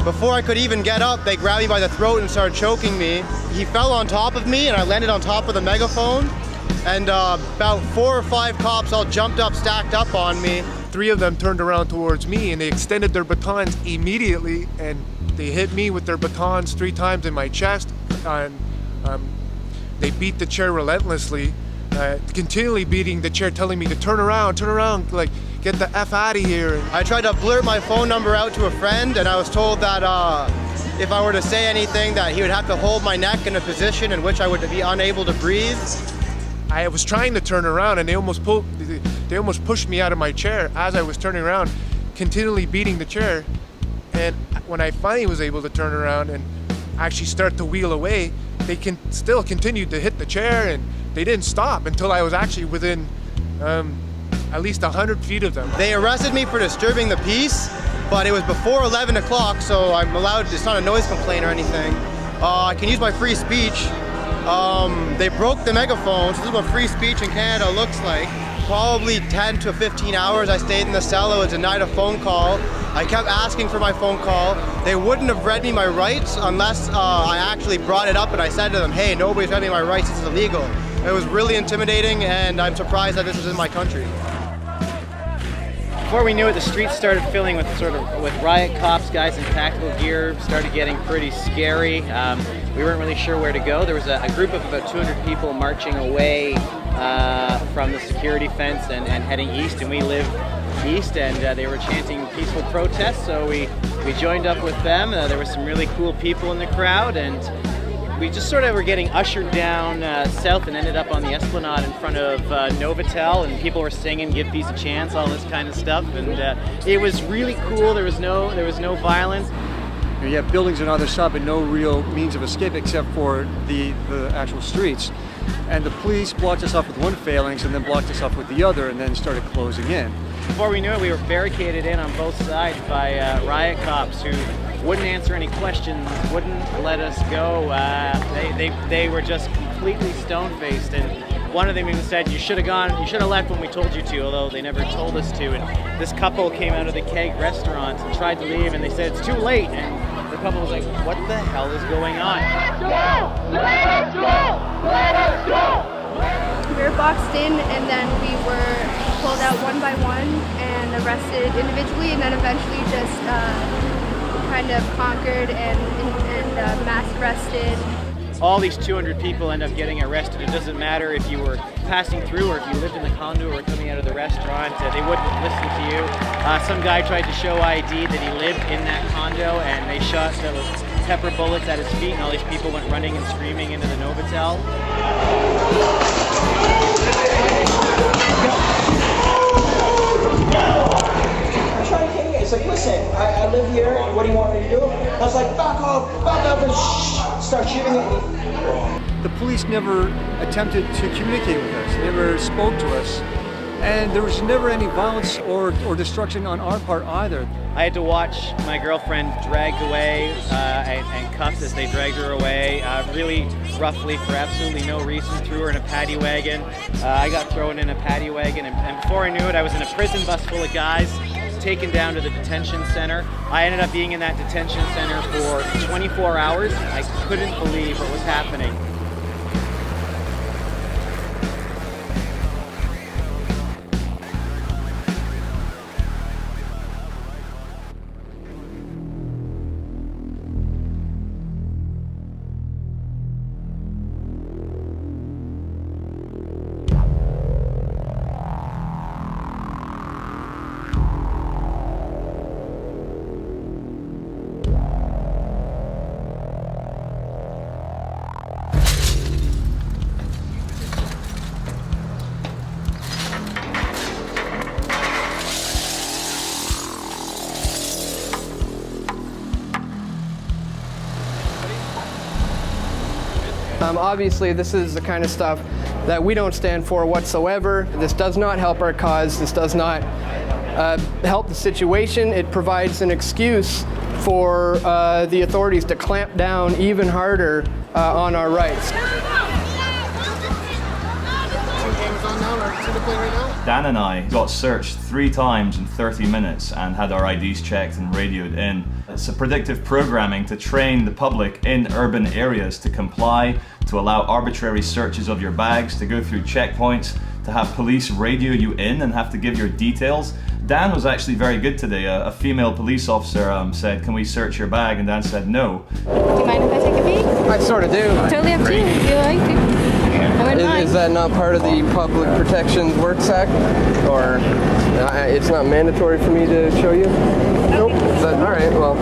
before I could even get up, they grabbed me by the throat and started choking me. He fell on top of me and I landed on top of the megaphone. And about 4 or 5 cops all jumped up, stacked up on me. 3 of them turned around towards me and they extended their batons immediately and they hit me with their batons 3 times in my chest. And they beat the chair relentlessly. Continually beating the chair, telling me to turn around, like, get the F out of here. I tried to blurt my phone number out to a friend, and I was told that if I were to say anything, that he would have to hold my neck in a position in which I would be unable to breathe. I was trying to turn around, and they almost pushed me out of my chair as I was turning around, continually beating the chair. And when I finally was able to turn around and actually start to wheel away, they still continued to hit the chair, and they didn't stop until I was actually within at least 100 feet of them. They arrested me for disturbing the peace, but it was before 11 o'clock, so I'm allowed, it's not a noise complaint or anything. I can use my free speech. They broke the megaphone, so this is what free speech in Canada looks like. Probably 10 to 15 hours I stayed in the cell. I was denied a phone call. I kept asking for my phone call. They wouldn't have read me my rights unless I actually brought it up and I said to them, hey, nobody's read me my rights, this is illegal. It was really intimidating and I'm surprised that this is in my country. Before we knew it, the streets started filling with riot cops, guys in tactical gear, started getting pretty scary. We weren't really sure where to go. There was a group of about 200 people marching away from the security fence and heading east, and we live east, and they were chanting peaceful protests, so we joined up with them. There were some really cool people in the crowd, and we just sort of were getting ushered down south and ended up on the Esplanade in front of Novotel, and people were singing "Give Peace a Chance," all this kind of stuff, and it was really cool. There was no violence. You have buildings on either side, but no real means of escape except for the actual streets. And the police blocked us off with one phalanx and then blocked us off with the other and then started closing in. Before we knew it, we were barricaded in on both sides by riot cops who wouldn't answer any questions, wouldn't let us go. They were just completely stone-faced, and one of them even said, you should have left when we told you to, although they never told us to. And this couple came out of the Keg restaurant and tried to leave, and they said, it's too late. And the couple was like, what the hell is going on? Let us go! Let us go! We were boxed in, and then we were pulled out one by one and arrested individually, and then eventually just kind of conquered and mass arrested. All these 200 people end up getting arrested. It doesn't matter if you were passing through or if you lived in the condo or coming out of the restaurant. They wouldn't listen to you. Some guy tried to show ID that he lived in that condo, and they shot pepper bullets at his feet, and all these people went running and screaming into the Novotel. It's like, listen, I live here, what do you want me to do? I was like, back up, and start shooting at me. The police never attempted to communicate with us. They never spoke to us. and there was never any violence or destruction on our part either. I had to watch my girlfriend dragged away and cuffed as they dragged her away, really roughly for absolutely no reason. Threw her in a paddy wagon. I got thrown in a paddy wagon, and before I knew it, I was in a prison bus full of guys, taken down to the detention center. I ended up being in that detention center for 24 hours. I couldn't believe what was happening. Obviously, this is the kind of stuff that we don't stand for whatsoever. This does not help our cause. This does not help the situation. It provides an excuse for the authorities to clamp down even harder on our rights. Dan and I got searched 3 times in 30 minutes and had our IDs checked and radioed in. It's a predictive programming to train the public in urban areas to comply, to allow arbitrary searches of your bags, to go through checkpoints, to have police radio you in and have to give your details. Dan was actually very good today. A female police officer said, "Can we search your bag?" And Dan said no. Do you mind if I take a peek? I sort of do. Totally up to you if you like to. Is that not part of the Public Protections Works Act? Or it's not mandatory for me to show you? Nope. Is that, all right, well,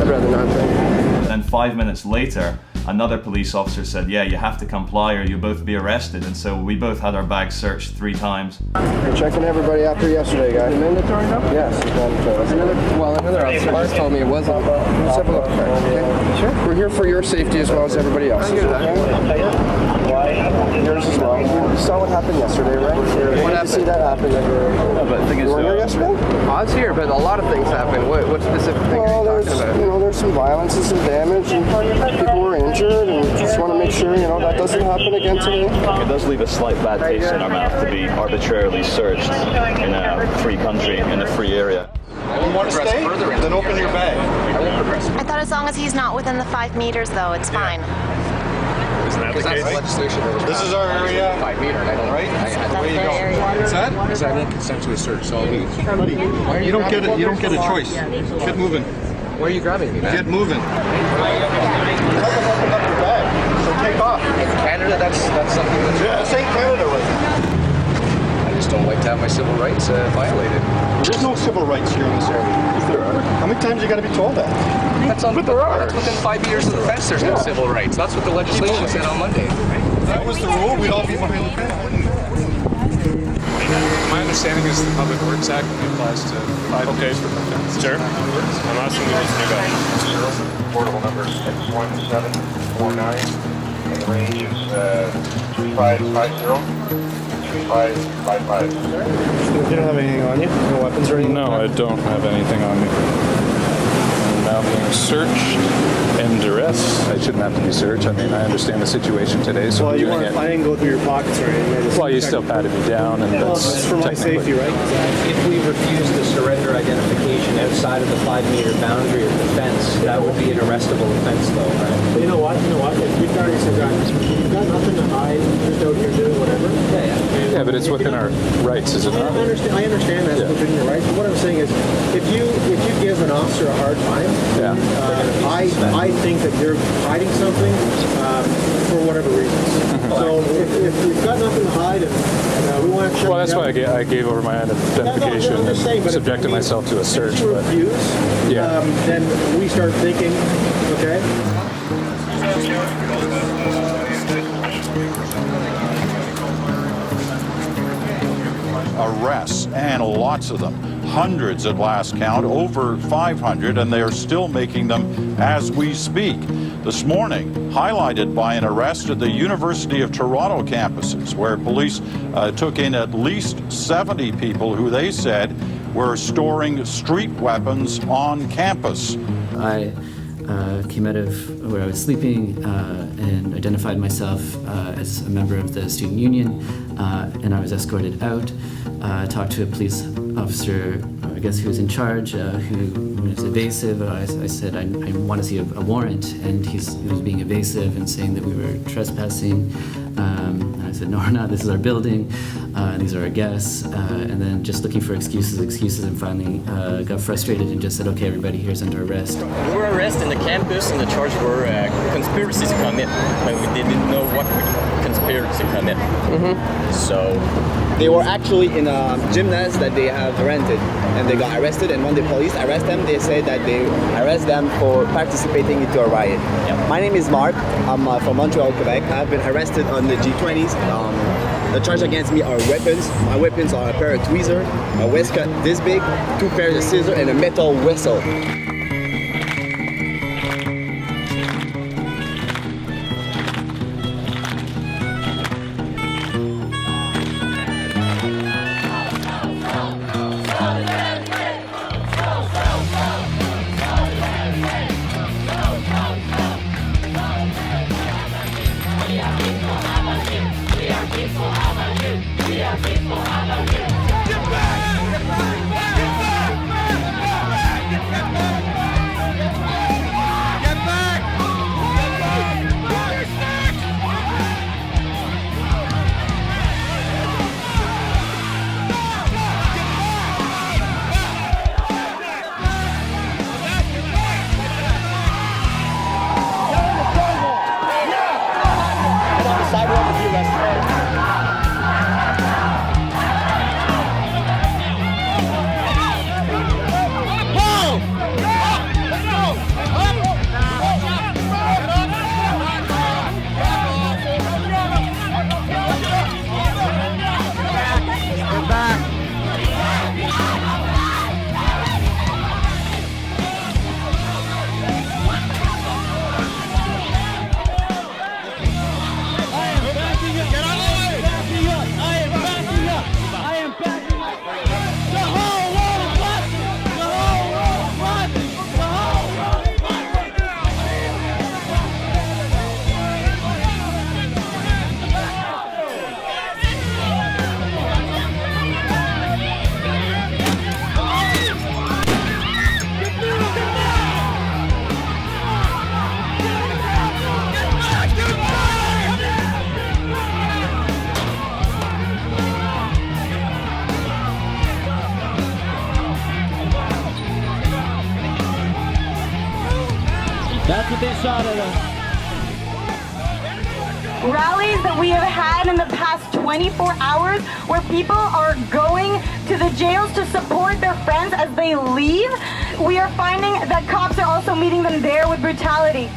I'd rather not then. Then 5 minutes later, another police officer said, "Yeah, you have to comply or you'll both be arrested." And so we both had our bags searched 3 times. We're checking everybody after yesterday, guys. Mandatory now? Yes, it's mandatory. Another officer just told me it wasn't. Let's have a look. Okay. Sure. We're here for your safety as well as everybody else. Yours as well. You saw what happened yesterday, right? What happened? See that happen? You weren't here yesterday? I was here, but a lot of things happened. What specific things are you talking about? There's some violence and some damage, and people were injured, and we just want to make sure, that doesn't happen again today. It does leave a slight bad taste in our mouth to be arbitrarily searched in a free country, in a free area. You want to stay? Then open your bag. I thought as long as he's not within the 5 meters, though, it's fine. Isn't that the case? Legislation. This is our area. 5 meter. Right? That's the area. What's that? Because I won't consensually search. So you don't get it. You don't get a choice. Get moving. Why are you grabbing me, man? Get moving. You haven't opened up your bag, so take off. In Canada, that's something that's... Yeah, this ain't Canada right now. I just don't like to have my civil rights violated. There's no civil rights here in this area. Yes, there are. How many times you got to be told that? But there are. That's within 5 meters of the fence. There's no civil rights. That's what the legislation said on Monday. If that was the rule, we'd all be behind the fence. My understanding is the Public Works Act applies to 5 meters from the fence. Sure. I'm asking you to do that. Portable number 61749, and the range is 3550. 3555. You don't have anything on you? No weapons or anything? No, I don't have anything on me. I'm now being searched and duress. I shouldn't have to be searched. I mean, I understand the situation today, so Well, I'm you doing weren't. it. I didn't go through your pockets or anything. Well, you still patted me down, and that's for my technically- safety, right? If we refuse to surrender identification outside of the 5 meter boundary of the fence, that would be an arrestable offense, though, right? You know what? If you've got nothing to hide, just out here doing whatever. Yeah, but it's within our rights, is it not? I understand that's within your rights, but what I'm saying is, if you give an officer a hard time, I think that you're hiding something for whatever reasons. So if we've got nothing to hide and we want to check. Well, that's why I gave over my identification and subjected myself to a search. If you refuse, then we start thinking, okay. Arrests, and lots of them. Hundreds at last count, over 500, and they are still making them as we speak. this morning, highlighted by an arrest at the University of Toronto campuses, where police took in at least 70 people who they said were storing street weapons on campus. I came out of where I was sleeping and identified myself as a member of the student union, and I was escorted out. Talked to a police officer, I guess who was in charge, who was evasive. I said I want to see a warrant, and he was being evasive and saying that we were trespassing. And I said, no, we're not. This is our building. These are our guests. And then just looking for excuses, and finally got frustrated and just said, okay, everybody here's under arrest. We were arrested in the campus, and the charge were conspiracy to commit, but we didn't know what conspiracy to commit. So they were actually in a gymnast that they have rented, and they got arrested. And when the police arrest them, they say that they arrest them for participating into a riot. My name is Mark. I'm from Montreal, Quebec. I've been arrested on the G20s. The charge against me are weapons. My weapons are a pair of tweezers, a waistcoat this big, 2 pairs of scissors, and a metal whistle. That's what they shot at us. Rallies that we have had in the past 24 hours where people are going to the jails to support their friends as they leave, we are finding that cops are also meeting them there with brutality.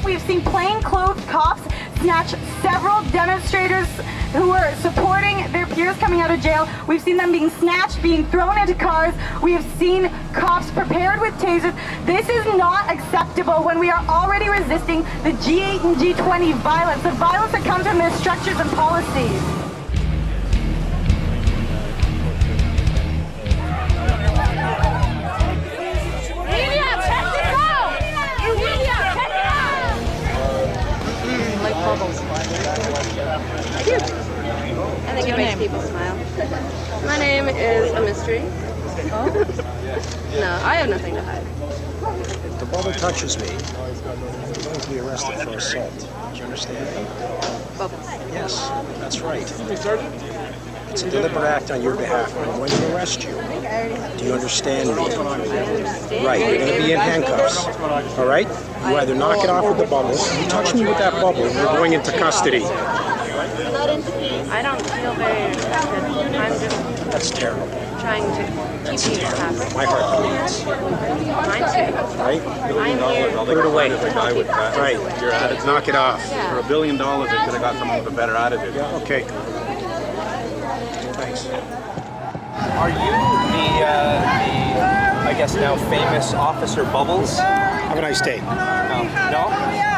We've seen plainclothes cops snatch several demonstrators who were supporting their peers coming out of jail. We've seen them being snatched, being thrown into cars. We have seen cops prepared with tasers. This is not acceptable when we are already resisting the G8 and G20 violence, the violence that comes from their structures and policies. I think it makes people smile. My name is a mystery. No, I have nothing to hide. If the bubble touches me, I'm going to be arrested for assault. Do you understand? Bubbles. Yes, that's right. It's a deliberate act on your behalf. I'm going to arrest you. Do you understand me? I understand. Right, you're going to be in handcuffs. All right? You either knock it off with the bubble. You touch me with that bubble, you're going into custody. I don't feel very affected. I'm just That's terrible. trying to keep people happy. My heart bleeds. Mine too. Right? I'm here. Put it away. Right. Right. Knock it off. Yeah. For $1 billion, they could have got someone with a better attitude. Yeah, okay. Thanks. Are you the I guess now famous Officer Bubbles? Have a nice day. No?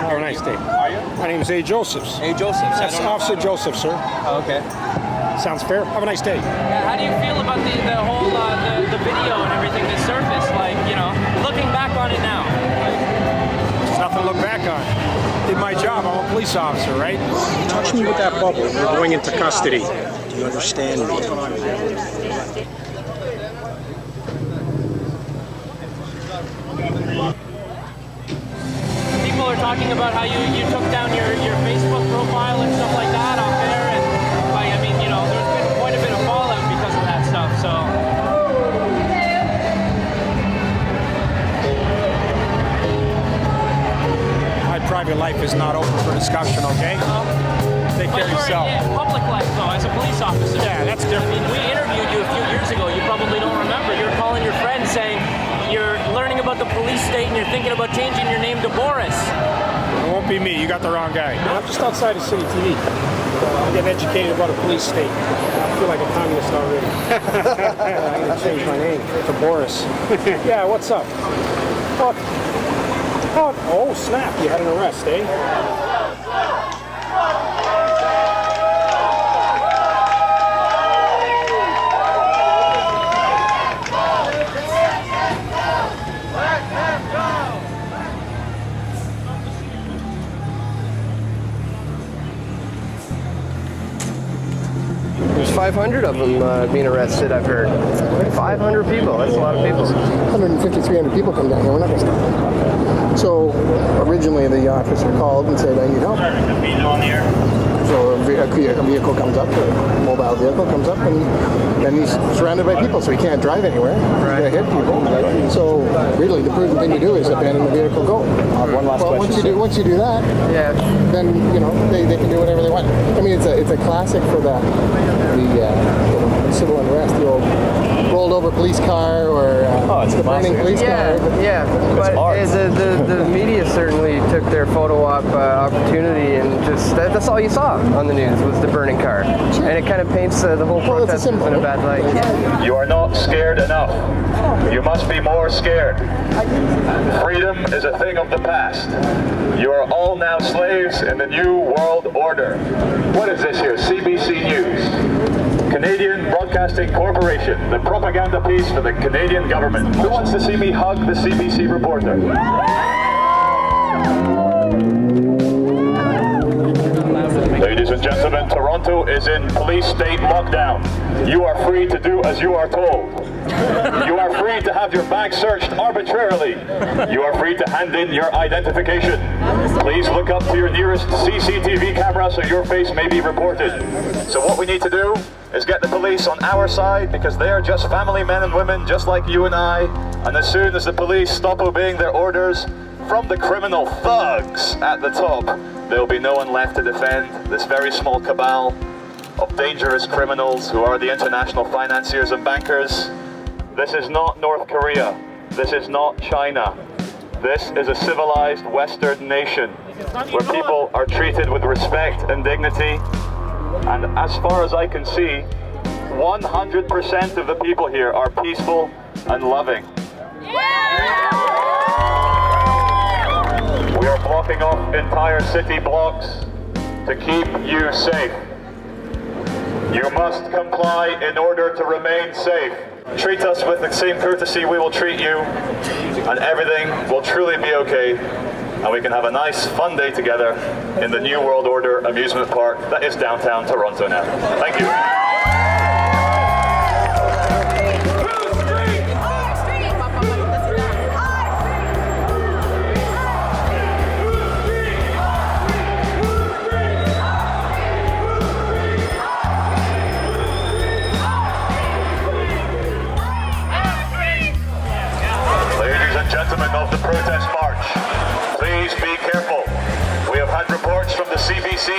Have a nice day. Are you? My name is A. Josephs. A. Josephs. That's Officer Joseph, sir. Oh, okay. Sounds fair. Have a nice day. Yeah, how do you feel about the whole the video and everything that surfaced? Like, you know, looking back on it now. There's nothing to look back on. Did my job. I'm a police officer, right? Touch me with that bubble. You're going into custody. Do you understand me? People are talking about how you took down your Facebook profile and stuff like that off there, and like, I mean, you know, there's been quite a bit of fallout because of that stuff. So. My private life is not open for discussion, okay? Take care of yourself. Yeah, public life, though, as a police officer. Yeah, that's different. I mean, we interviewed you a few years ago. You probably don't remember. You're calling your friend saying you're learning about the police state and you're thinking about changing your name to Boris. It won't be me. You got the wrong guy. I'm just outside of City TV. I'm getting educated about a police state. I feel like a communist already. I'm going to change my name to Boris. Yeah, what's up? Oh, snap. You had an arrest, eh? There's 500 of them being arrested, I've heard. 500 people, that's a lot of people. 150, 300 people come down here, we're not going to stop. So originally the officer called and said, I need help. So a vehicle comes up, a mobile vehicle comes up, and then he's surrounded by people, so he can't drive anywhere. He's going to hit people. So really the prudent thing to do is abandon the vehicle, go. One last question. Once you do that, then you know they can do whatever they want. I mean, it's a classic for the civil unrest, the old rolled over police car or the burning police car. Yeah, but the media certainly took their photo op opportunity, and just that's all you saw on the news was the burning car, and it kind of paints the whole protest in a bad light. Yeah. You are not scared enough. You must be more scared. Freedom is a thing of the past. You are all now slaves in the new world order. What is this here? CBC News. Canadian Broadcasting Corporation, the propaganda piece for the Canadian government. Who wants to see me hug the CBC reporter? Ladies and gentlemen, Toronto is in police state lockdown. You are free to do as you are told. You are free to have your bag searched arbitrarily. You are free to hand in your identification. Please look up to your nearest CCTV camera so your face may be reported. So what we need to do is get the police on our side, because they are just family men and women just like you and I. And as soon as the police stop obeying their orders from the criminal thugs at the top, there will be no one left to defend this very small cabal of dangerous criminals who are the international financiers and bankers. This is not North Korea. This is not China. This is a civilized Western nation where people are treated with respect and dignity. And as far as I can see, 100% of the people here are peaceful and loving. We are blocking off entire city blocks to keep you safe. You must comply in order to remain safe. Treat us with the same courtesy we will treat you, and everything will truly be okay, and we can have a nice, fun day together in the New World Order amusement park that is downtown Toronto now. Thank you. Gentlemen of the protest march, please be careful. We have had reports from the CBC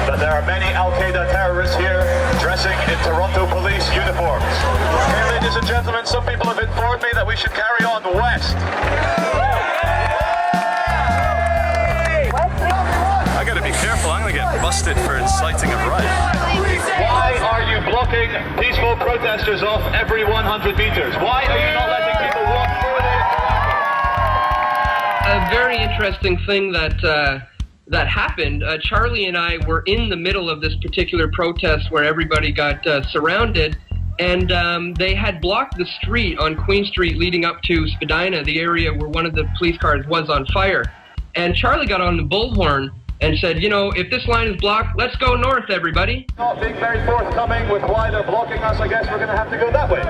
that there are many Al-Qaeda terrorists here dressing in Toronto police uniforms. Okay, ladies and gentlemen, some people have informed me that we should carry on west. I gotta be careful, I'm gonna get busted for inciting a riot. Why are you blocking peaceful protesters off every 100 meters? Why are you not letting people walk further? A very interesting thing that that happened, Charlie and I were in the middle of this particular protest where everybody got surrounded, and they had blocked the street on Queen Street leading up to Spadina, the area where one of the police cars was on fire. And Charlie got on the bullhorn and said, you know, if this line is blocked, let's go north, everybody. Not being very forthcoming with why they're blocking us, I guess we're going to have to go that way.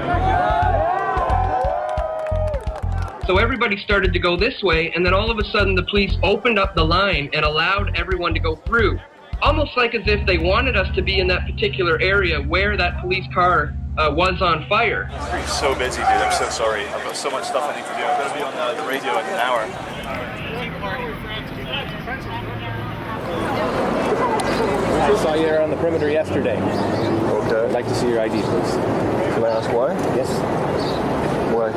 So everybody started to go this way, and then all of a sudden the police opened up the line and allowed everyone to go through. Almost like as if they wanted us to be in that particular area where that police car was on fire. The street's so busy, dude. I'm so sorry. I've got so much stuff I need to do. I'm going to be on the radio in an hour. I saw you there on the perimeter yesterday. Okay. I'd like to see your ID, please. Can I ask why? Yes. Why?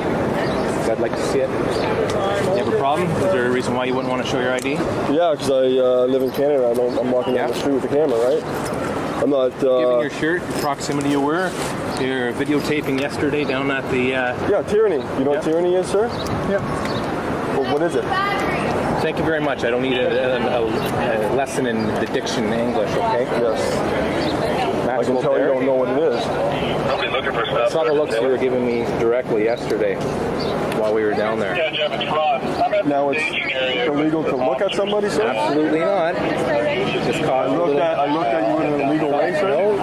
I'd like to see it. You have a problem? Is there a reason why you wouldn't want to show your ID? Yeah, because I live in Canada. I'm walking down the street with the camera, right? I'm not... Given your shirt, your proximity you were, you're videotaping yesterday down at the... Yeah, tyranny. You know what tyranny is, sir? Yeah. Well, what is it? Thank you very much. I don't need a lesson in the diction in English, okay? Yes. I can tell you don't know what it is. I saw the looks you were giving me directly yesterday while we were down there. Now it's illegal to look at somebody, sir? Absolutely not. Just caught I looked at you in an illegal way, sir? No,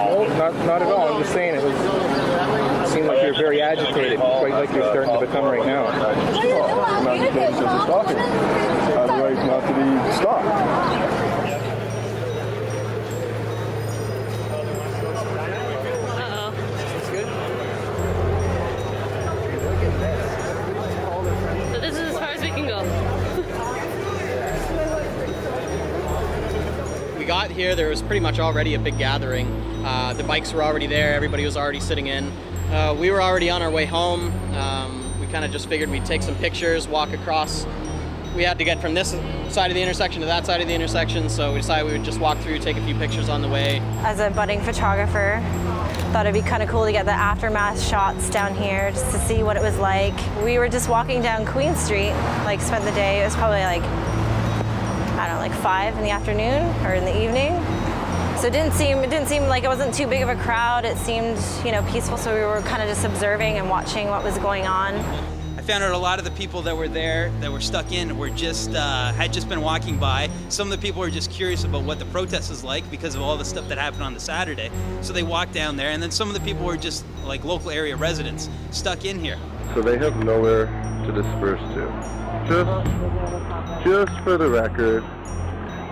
not at all. I'm just saying it seemed like you're very agitated, quite like you're starting to become right now. I'm agitated because you're stalking me. I have the right not to be stopped. We got here, there was pretty much already a big gathering. The bikes were already there, everybody was already sitting in. We were already on our way home. We kind of just figured we'd take some pictures, walk across. We had to get from this side of the intersection to that side of the intersection, so we decided we would just walk through, take a few pictures on the way. As a budding photographer, thought it'd be kind of cool to get the aftermath shots down here just to see what it was like. We were just walking down Queen Street, like spent the day. It was probably like, I don't know, like 5 in the afternoon or in the evening. So it didn't seem like it wasn't too big of a crowd. It seemed, you know, peaceful. So we were kind of just observing and watching what was going on. I found out a lot of the people that were there, that were stuck in, were just had just been walking by. Some of the people were just curious about what the protest is like because of all the stuff that happened on the Saturday. So they walked down there, and then some of the people were just like local area residents stuck in here. So they have nowhere to disperse to. Just for the record.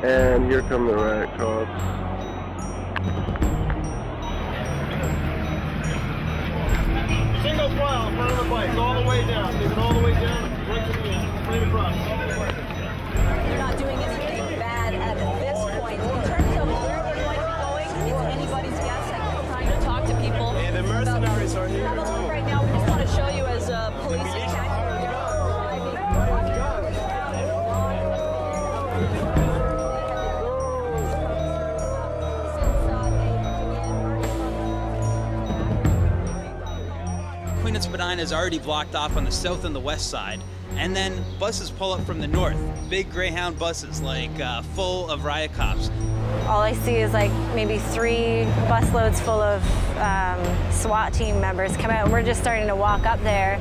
And here come the riot cops. Single file in front of the bike, all the way down. Take it all the way down, right to the end, straight across. You're not doing anything bad at this point. In terms of where we're going to be going, it's anybody's guess. I'm trying to talk to people. Yeah, the mercenaries are here. Have a look right now. We just want to show you as police. Queen and Spadina is already blocked off on the south and the west side, and then buses pull up from the north. Big Greyhound buses, like full of riot cops. All I see is like maybe 3 busloads full of SWAT team members come out, and we're just starting to walk up there,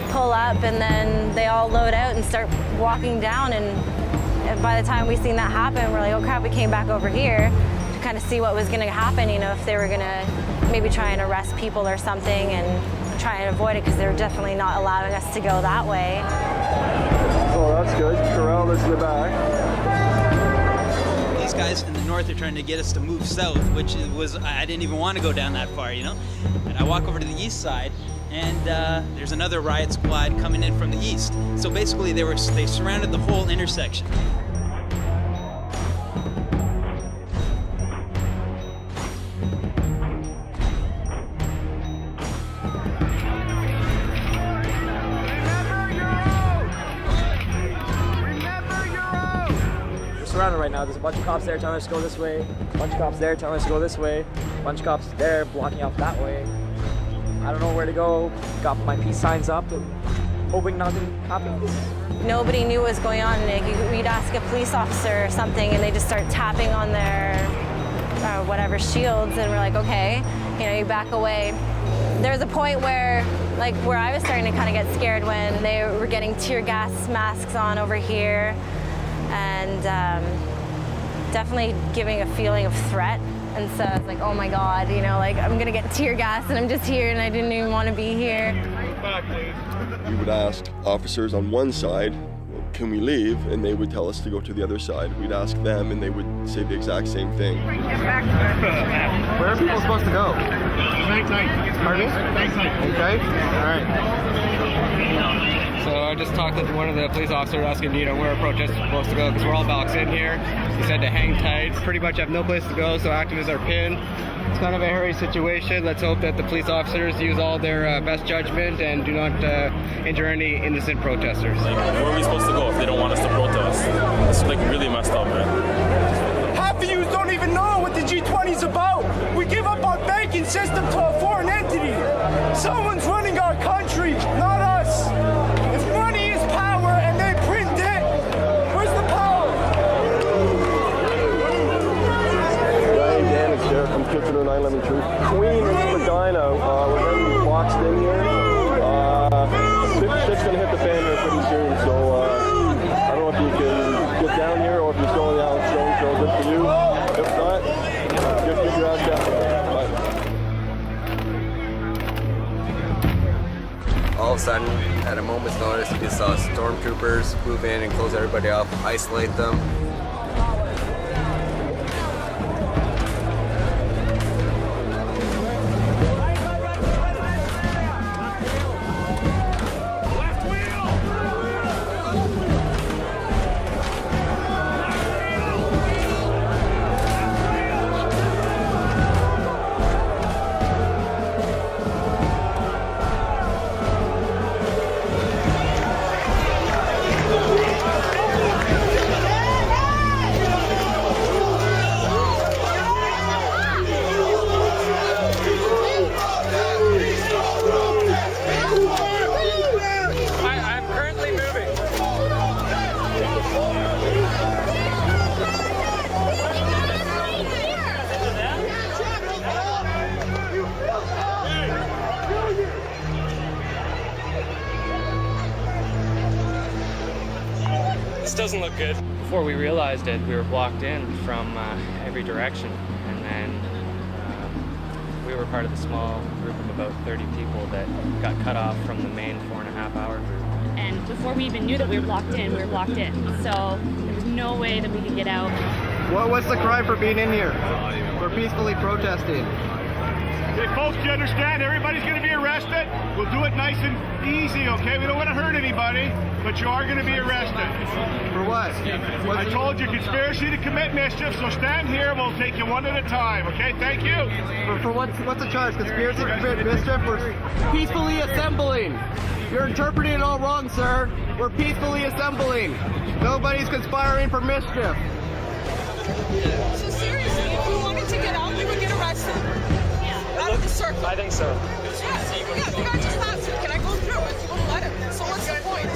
pull up, and then they all load out and start walking down. And by the time we seen that happen, we're like, oh crap, we came back over here to kind of see what was going to happen, you know, if they were going to maybe try and arrest people or something and try and avoid it, because they're definitely not allowing us to go that way. Oh, that's good. Corral this in the back. These guys in the north are trying to get us to move south, which was, I didn't even want to go down that far, you know? And I walk over to the east side, and there's another riot squad coming in from the east. So basically they surrounded the whole intersection. Surrounded right now. There's a bunch of cops there telling us to go this way, a bunch of cops there telling us to go this way, a bunch of cops there blocking off that way. I don't know where to go. Got my peace signs up, and hoping nothing happens. Nobody knew what was going on. We'd ask a police officer or something, and they just start tapping on their whatever shields, and we're like, okay, you back away. There was a point where I was starting to kind of get scared when they were getting tear gas masks on over here, and definitely giving a feeling of threat. And so I was like, oh my God, I'm gonna get tear gas and I'm just here and I didn't even want to be here. We would ask officers on one side, can we leave? And they would tell us to go to the other side. We'd ask them and they would say the exact same thing. Where are people supposed to go? Pardon me? Okay, all right. So I just talked to one of the police officers asking, where a protest is supposed to go, because we're all boxed in here. He said to hang tight, pretty much have no place to go, so activists are pinned. It's kind of a hairy situation. Let's hope that the police officers use all their best judgment and do not injure any innocent protesters. Where are we supposed to go if they don't want us to protest? It's really messed up, man. Half of you don't even know what the G20 is about. We give up our banking system to a foreign entity. Someone's running our country, not us. If money is power and they print it, where's the power? Ryan Davies here from Kitchener 911 Truth. Queen and Spadina, we're going to be boxed in here. Shit's going to hit the fan here pretty soon, so I don't know if you can get down here or if you're still down, so good for you. If not, just get your ass down. All of a sudden, at a moment's notice, we saw stormtroopers move in and close everybody up, isolate them. This doesn't look good. Before we realized it, we were blocked in from every direction, and then we were part of the small group of about 30 people that got cut off from the main 4.5-hour group. And before we even knew that we were blocked in, So there was no way that we could get out. What's the crime for being in here? We're peacefully protesting. Okay, folks, you understand? Everybody's going to be arrested. We'll do it nice and easy, okay? We don't want to hurt anybody, but you are going to be arrested. For what? I told you, conspiracy to commit mischief, so stand here. We'll take you one at a time, okay? Thank you. For what's the charge? Conspiracy to commit mischief? We're peacefully assembling. You're interpreting it all wrong, sir. We're peacefully assembling. Nobody's conspiring for mischief. So seriously, if we wanted to get out, we would get arrested. Out of the circle. I think so. Yeah, the guy just asked me, can I go through it? You wouldn't let him. So what's the point?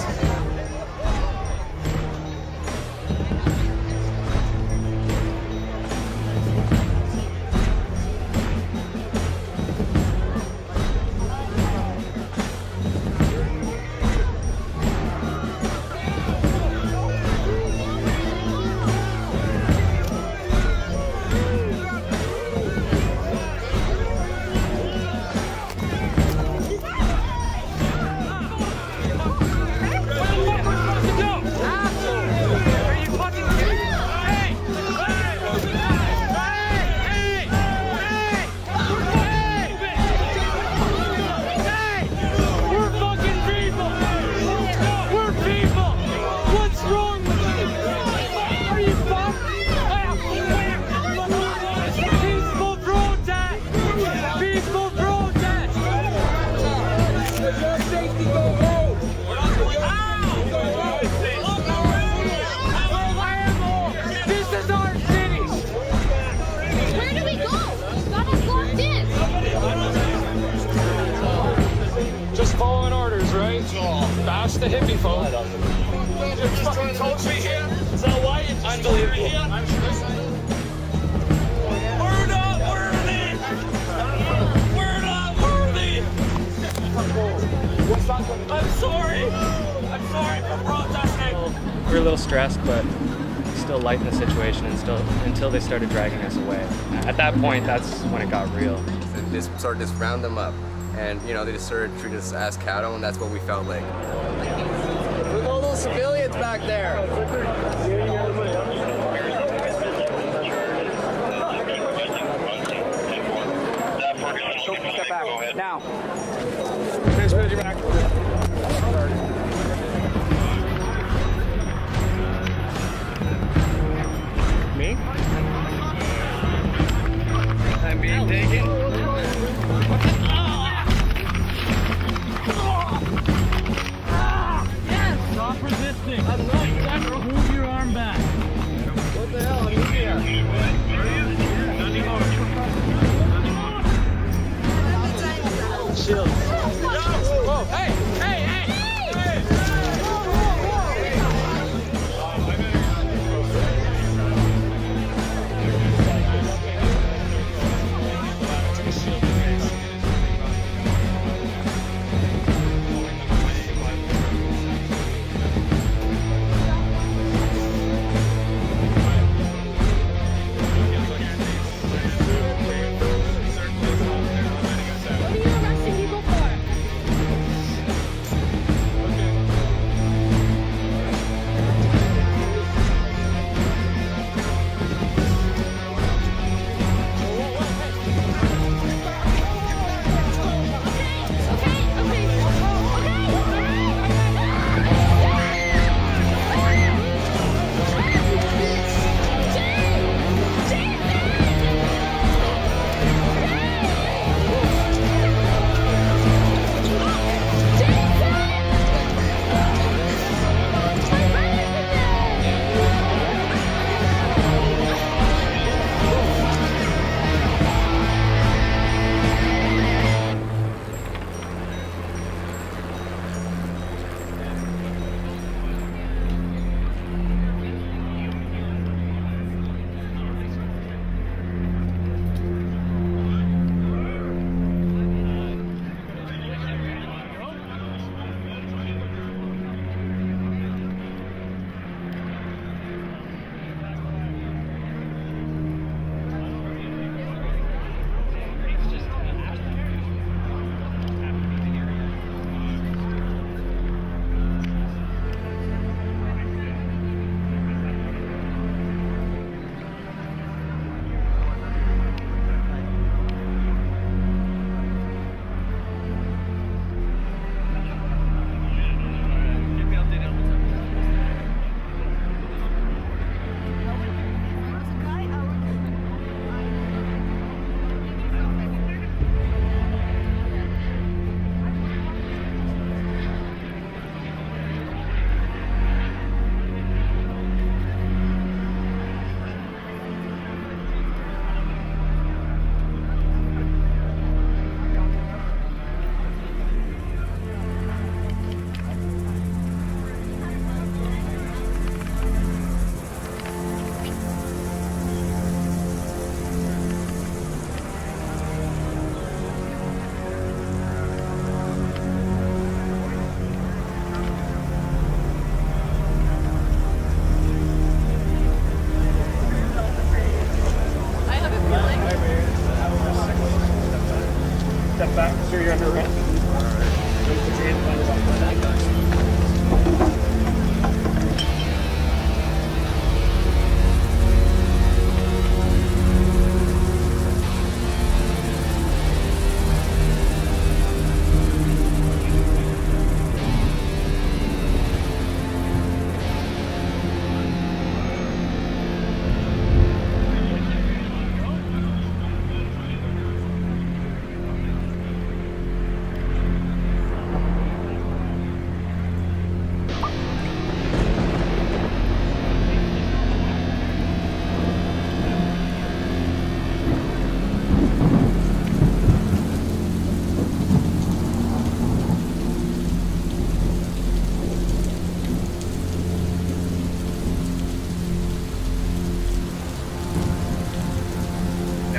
hit me, folks. You fucking told me here. Is that why you just unbelievable? We're not worthy. We're not worthy. I'm sorry. I'm sorry for protesting. We were a little stressed, but still light in the situation until they started dragging us away. At that point, that's when it got real. And they sort of just round them up, and you know they just sort of treat us as cattle, and that's what we felt like. Look at all those civilians back there. Step back now. Thanks, man. You're back. Me? I'm being taken. Yes! Stop resisting. I'm not. Move your arm back. What the hell? I'm here. Shield. Whoa! Hey! Hey! Hey! What are you arresting people for?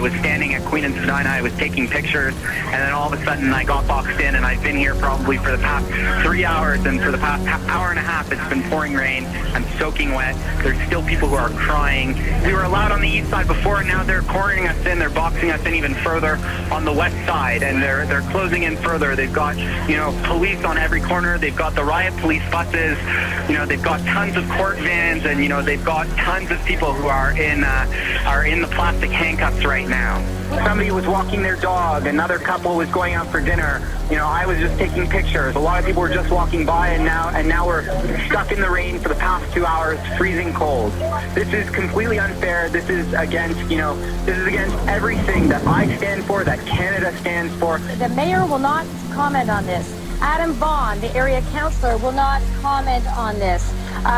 was standing at Queen and Spadina. I was taking pictures, and then all of a sudden I got boxed in, and I've been here probably for the past 3 hours, and for the past hour and a half it's been pouring rain. I'm soaking wet. There's still people who are crying. We were allowed on the east side before, and now they're cornering us in. They're boxing us in even further on the west side, and they're closing in further. They've got, you know, police on every corner. They've got the riot police buses. You know, they've got tons of court vans, and you know, they've got tons of people who are in the plastic handcuffs right now. Somebody was walking their dog. Another couple was going out for dinner. You know, I was just taking pictures. A lot of people were just walking by, and now we're stuck in the rain for the past 2 hours, freezing cold. This is completely unfair. This is against, you know, this is against everything that I stand for, that Canada stands for. The mayor will not comment on this. Adam Vaughn, the area councillor, will not comment on this.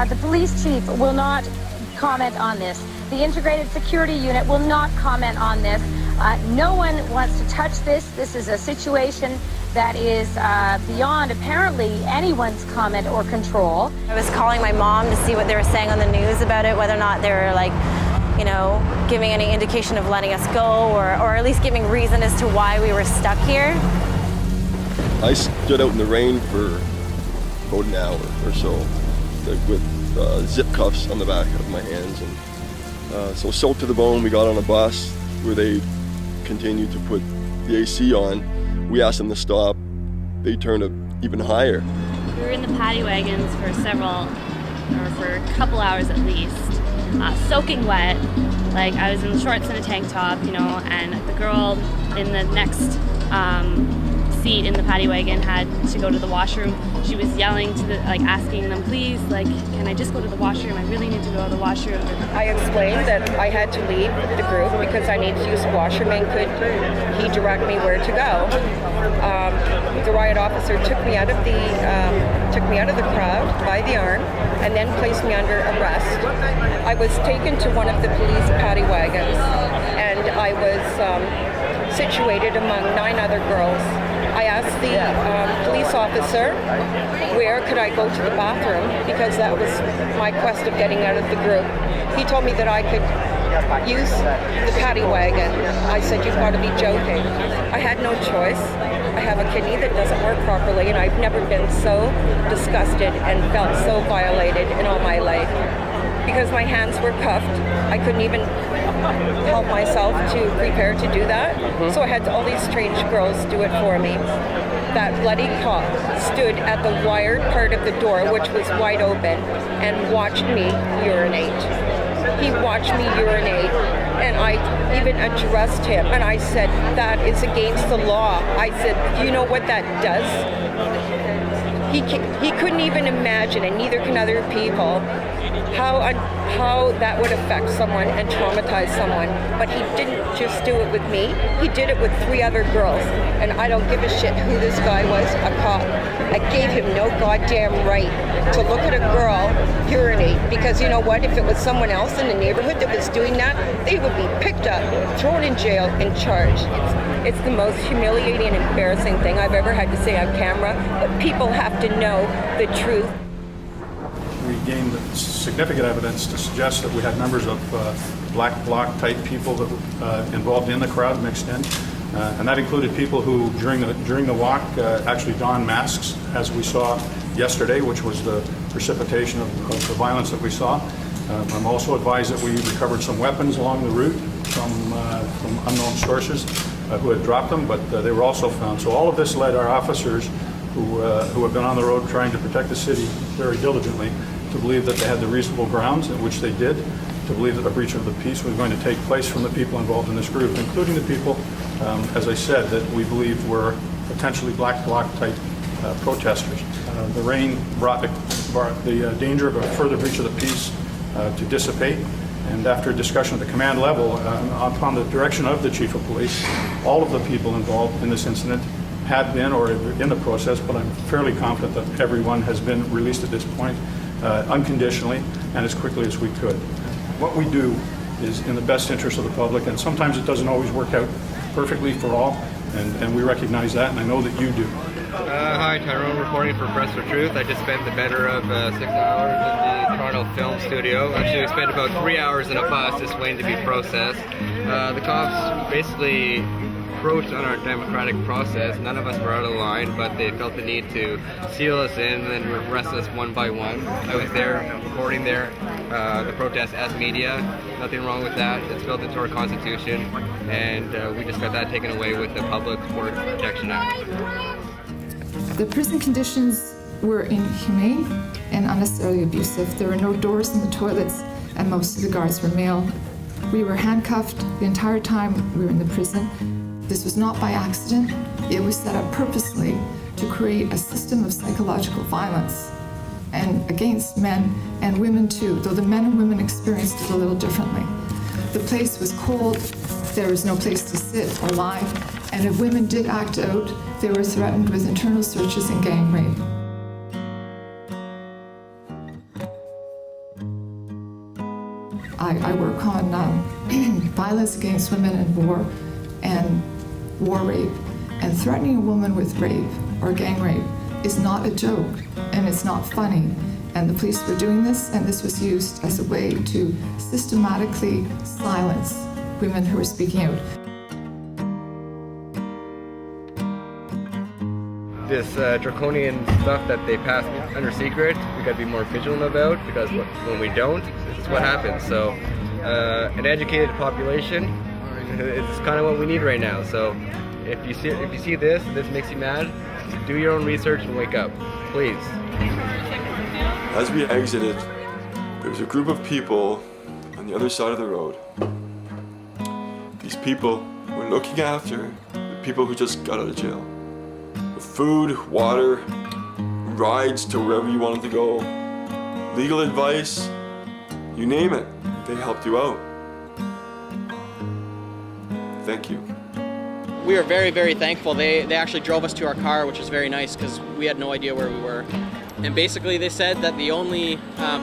The police chief will not comment on this. The integrated security unit will not comment on this. No one wants to touch this. This is a situation that is beyond apparently anyone's comment or control. I was calling my mom to see what they were saying on the news about it, whether or not they were like, you know, giving any indication of letting us go, or at least giving reason as to why we were stuck here. I stood out in the rain for about an hour or so, with zip cuffs on the back of my hands, and so soaked to the bone. We got on a bus where they continued to put the AC on. We asked them to stop. They turned it even higher. We were in the paddy wagons for for a couple hours at least, soaking wet. Like, I was in shorts and a tank top, you know, and the girl in the next seat in the paddy wagon had to go to the washroom. She was yelling to asking them, please, can I just go to the washroom? I really need to go to the washroom. I explained that I had to leave the group because I need to use the washroom, and could he direct me where to go? The riot officer took me out of the crowd by the arm and then placed me under arrest. I was taken to one of the police paddy wagons, and I was situated among 9 other girls. I asked the police officer where could I go to the bathroom, because that was my quest of getting out of the group. He told me that I could use the paddy wagon. I said, you've got to be joking. I had no choice. I have a kidney that doesn't work properly, and I've never been so disgusted and felt so violated in all my life. Because my hands were cuffed, I couldn't even help myself to prepare to do that. So I had all these strange girls do it for me. That bloody cop stood at the wired part of the door, which was wide open, and watched me urinate. He watched me urinate, and I even addressed him, and I said, that is against the law. I said, you know what that does? He couldn't even imagine, and neither can other people, how that would affect someone and traumatize someone. But he didn't just do it with me, he did it with 3 other girls. And I don't give a shit who this guy was, a cop. I gave him no goddamn right to look at a girl urinate, because you know what, if it was someone else in the neighborhood that was doing that, they would be picked up, thrown in jail, and charged. It's the most humiliating and embarrassing thing I've ever had to say on camera, but people have to know the truth. We gained significant evidence to suggest that we had members of black bloc type people that involved in the crowd mixed in, and that included people who during the walk actually donned masks, as we saw yesterday, which was the precipitation of the violence that we saw. I'm also advised that we recovered some weapons along the route from unknown sources who had dropped them, but they were also found. So all of this led our officers who have been on the road trying to protect the city very diligently to believe that they had the reasonable grounds, in which they did, to believe that a breach of the peace was going to take place from the people involved in this group, including the people, as I said, that we believe were potentially black bloc type protesters. The rain brought the danger of a further breach of the peace to dissipate, and after a discussion at the command level, upon the direction of the chief of police, all of the people involved in this incident had been or are in the process, but I'm fairly confident that everyone has been released at this point unconditionally and as quickly as we could. What we do is in the best interest of the public, and sometimes it doesn't always work out perfectly for all, and we recognize that, and I know that you do. Hi, Tyrone reporting for Press for Truth. I just spent the better of 6 hours in the Toronto Film Studio. Actually, we spent about 3 hours in a bus just waiting to be processed. The cops basically approached on our democratic process. None of us were out of line, but they felt the need to seal us in and then arrest us one by one. I was there recording the protest as media. Nothing wrong with that. It's built into our Constitution, and we just got that taken away with the Public Order Protection Act. The prison conditions were inhumane and unnecessarily abusive. There were no doors in the toilets, and most of the guards were male. We were handcuffed the entire time we were in the prison. This was not by accident. It was set up purposely to create a system of psychological violence, and against men and women too, though the men and women experienced it a little differently. The place was cold, there was no place to sit or lie, and if women did act out, they were threatened with internal searches and gang rape. I work on violence against women in war and war rape, and threatening a woman with rape or gang rape is not a joke, and it's not funny. And the police were doing this, and this was used as a way to systematically silence women who were speaking out. This draconian stuff that they pass under secret, we got to be more vigilant about, because when we don't, this is what happens. So an educated population is kind of what we need right now. So if you see this makes you mad, do your own research and wake up, please. As we exited, there was a group of people on the other side of the road. These people were looking after the people who just got out of jail. With food, water, rides to wherever you wanted to go, legal advice, you name it, they helped you out. Thank you. We are very, very thankful. They actually drove us to our car, which was very nice because we had no idea where we were. And basically they said that the only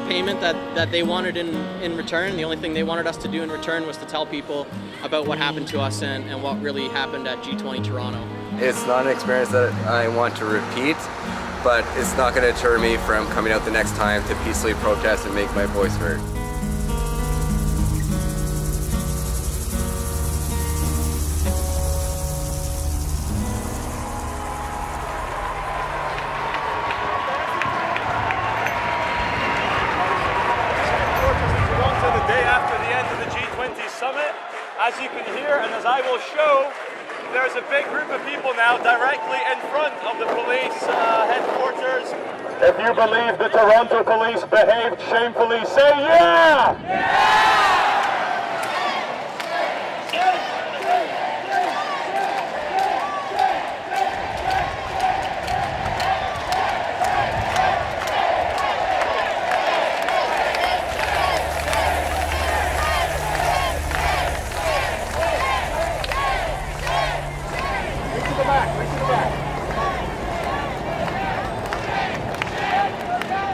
payment that they wanted in return, the only thing they wanted us to do in return was to tell people about what happened to us and what really happened at G20 Toronto. It's not an experience that I want to repeat, but it's not going to deter me from coming out the next time to peacefully protest and make my voice heard. The day after the end of the G20 Summit, as you can hear and as I will show, there's a big group of people now directly in front of the police headquarters. If you believe the Toronto police behaved shamefully, say yeah! Yeah!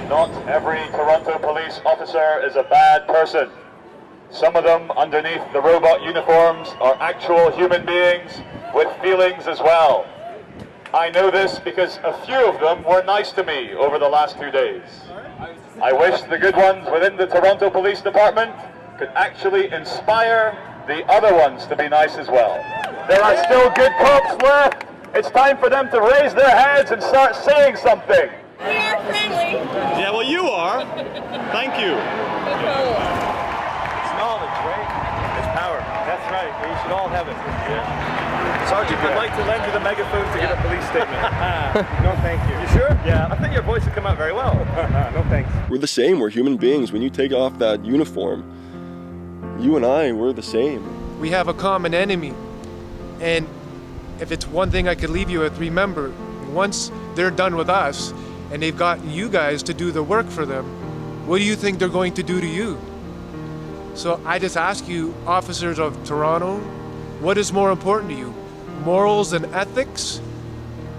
Not every Toronto police officer is a bad person. Some of them, underneath the robot uniforms, are actual human beings with feelings as well. I know this because a few of them were nice to me over the last 2 days. I wish the good ones within the Toronto Police Department could actually inspire the other ones to be nice as well. There are still good cops left. It's time for them to raise their heads and start saying something. We are friendly. Yeah, well you are. Thank you. It's knowledge, right? It's power. That's right. We should all have it. Yeah. Sergeant, I'd like to lend you the megaphone to give a police statement. No, thank you. You sure? Yeah. I think your voice would come out very well. No, thanks. We're the same. We're human beings. When you take off that uniform, you and I, we're the same. We have a common enemy. And if it's one thing I could leave you with, remember, once they're done with us, and they've gotten you guys to do the work for them, what do you think they're going to do to you? So I just ask you, officers of Toronto, what is more important to you? Morals and ethics,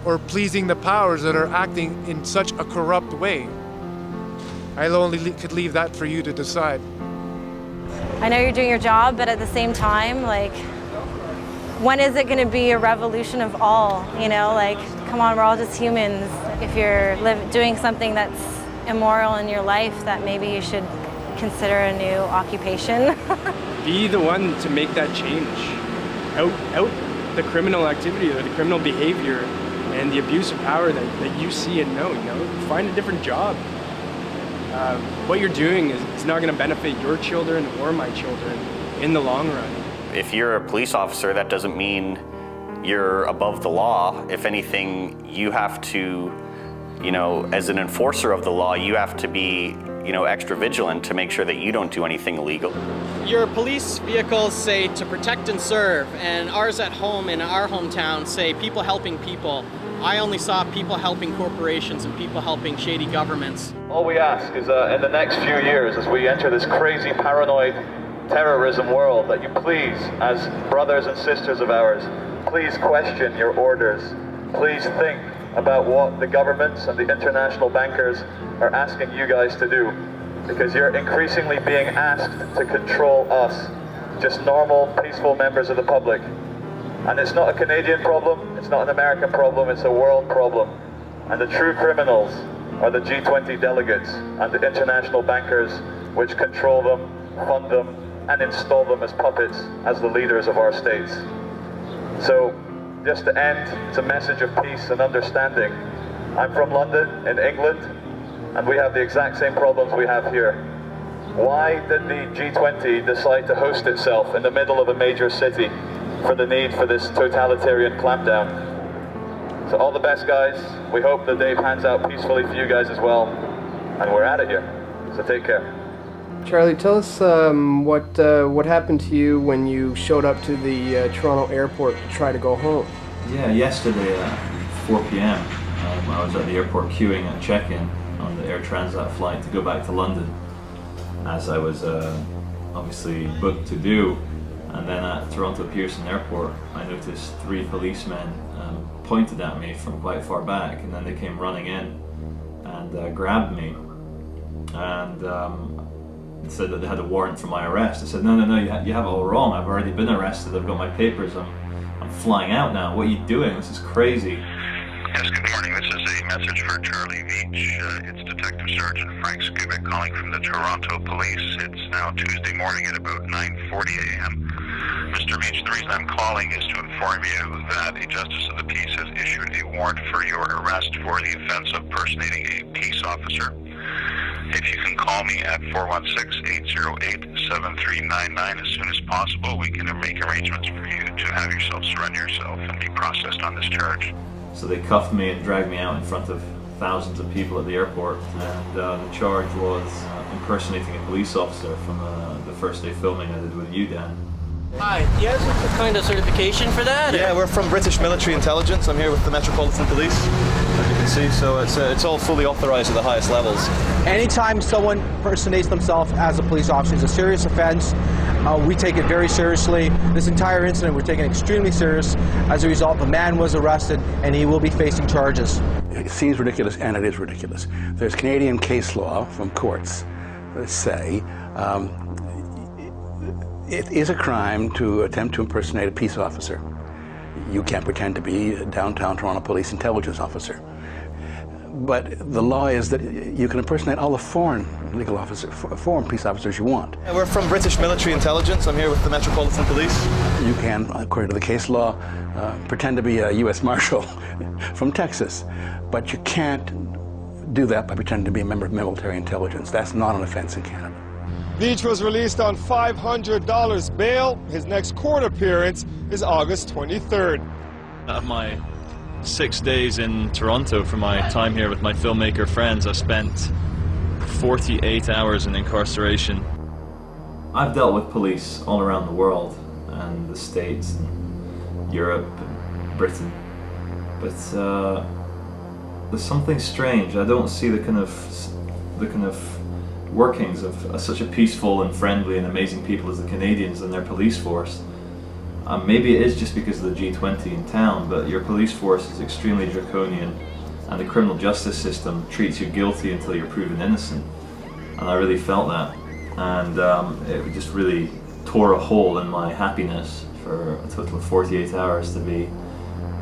or pleasing the powers that are acting in such a corrupt way? I could leave that for you to decide. I know you're doing your job, but at the same time, like, when is it going to be a revolution of all? You know, like, come on, we're all just humans. If you're doing something that's immoral in your life, that maybe you should consider a new occupation. Be the one to make that change. Out the criminal activity or the criminal behavior and the abuse of power that you see and know, find a different job. What you're doing is not going to benefit your children or my children in the long run. If you're a police officer, that doesn't mean you're above the law. If anything, you have to, as an enforcer of the law, you have to be, extra vigilant to make sure that you don't do anything illegal. Your police vehicles say to protect and serve, and ours at home in our hometown say people helping people. I only saw people helping corporations and people helping shady governments. All we ask is in the next few years, as we enter this crazy, paranoid terrorism world, that you please, as brothers and sisters of ours, please question your orders. Please think about what the governments and the international bankers are asking you guys to do, because you're increasingly being asked to control us, just normal, peaceful members of the public. And it's not a Canadian problem, it's not an American problem, it's a world problem. And the true criminals are the G20 delegates and the international bankers which control them, fund them, and install them as puppets as the leaders of our states. So, just to end, it's a message of peace and understanding. I'm from London, in England, and we have the exact same problems we have here. Why did the G20 decide to host itself in the middle of a major city for the need for this totalitarian clampdown? So all the best, guys. We hope the day pans out peacefully for you guys as well, and we're at it here, so take care. Charlie, tell us what happened to you when you showed up to the Toronto airport to try to go home. Yeah, yesterday at 4 p.m. I was at the airport queuing at check-in on the Air Transat flight to go back to London, as I was obviously booked to do. And then at Toronto Pearson Airport, I noticed 3 policemen pointed at me from quite far back, and then they came running in and grabbed me and said that they had a warrant for my arrest. I said, no, you have it all wrong. I've already been arrested. I've got my papers. I'm flying out now. What are you doing? This is crazy. Yes, good morning. This is a message for Charlie Veach. It's Detective Sergeant Frank Skubik calling from the Toronto Police. It's now Tuesday morning at about 9:40 a.m. Mr. Veach, the reason I'm calling is to inform you that a Justice of the Peace has issued a warrant for your arrest for the offense of personating a peace officer. If you can call me at 416-808-7399 as soon as possible, we can make arrangements for you to have yourself surrender yourself and be processed on this charge. So they cuffed me and dragged me out in front of thousands of people at the airport, and the charge was impersonating a police officer from the first day filming I did with you, Dan. Hi, do you have some kind of certification for that? Yeah, we're from British Military Intelligence. I'm here with the Metropolitan Police, as you can see, so it's all fully authorised at the highest levels. Anytime someone impersonates themselves as a police officer is a serious offence. We take it very seriously. This entire incident we're taking extremely serious. As a result, the man was arrested and he will be facing charges. It seems ridiculous, and it is ridiculous. There's Canadian case law from courts that say it is a crime to attempt to impersonate a peace officer. You can't pretend to be a downtown Toronto Police Intelligence officer. But the law is that you can impersonate all the foreign legal officers, foreign peace officers you want. Yeah, we're from British Military Intelligence. I'm here with the Metropolitan Police. You can, according to the case law, pretend to be a U.S. Marshal from Texas, but you can't do that by pretending to be a member of military intelligence. That's not an offense in Canada. Veach was released on $500 bail. His next court appearance is August 23rd. My 6 days in Toronto for my time here with my filmmaker friends, I spent 48 hours in incarceration. I've dealt with police all around the world, and the States, and Europe, and Britain, but there's something strange. I don't see the kind of workings of such a peaceful and friendly and amazing people as the Canadians and their police force. Maybe it is just because of the G20 in town, but your police force is extremely draconian, and the criminal justice system treats you guilty until you're proven innocent. And I really felt that, and it just really tore a hole in my happiness for a total of 48 hours to be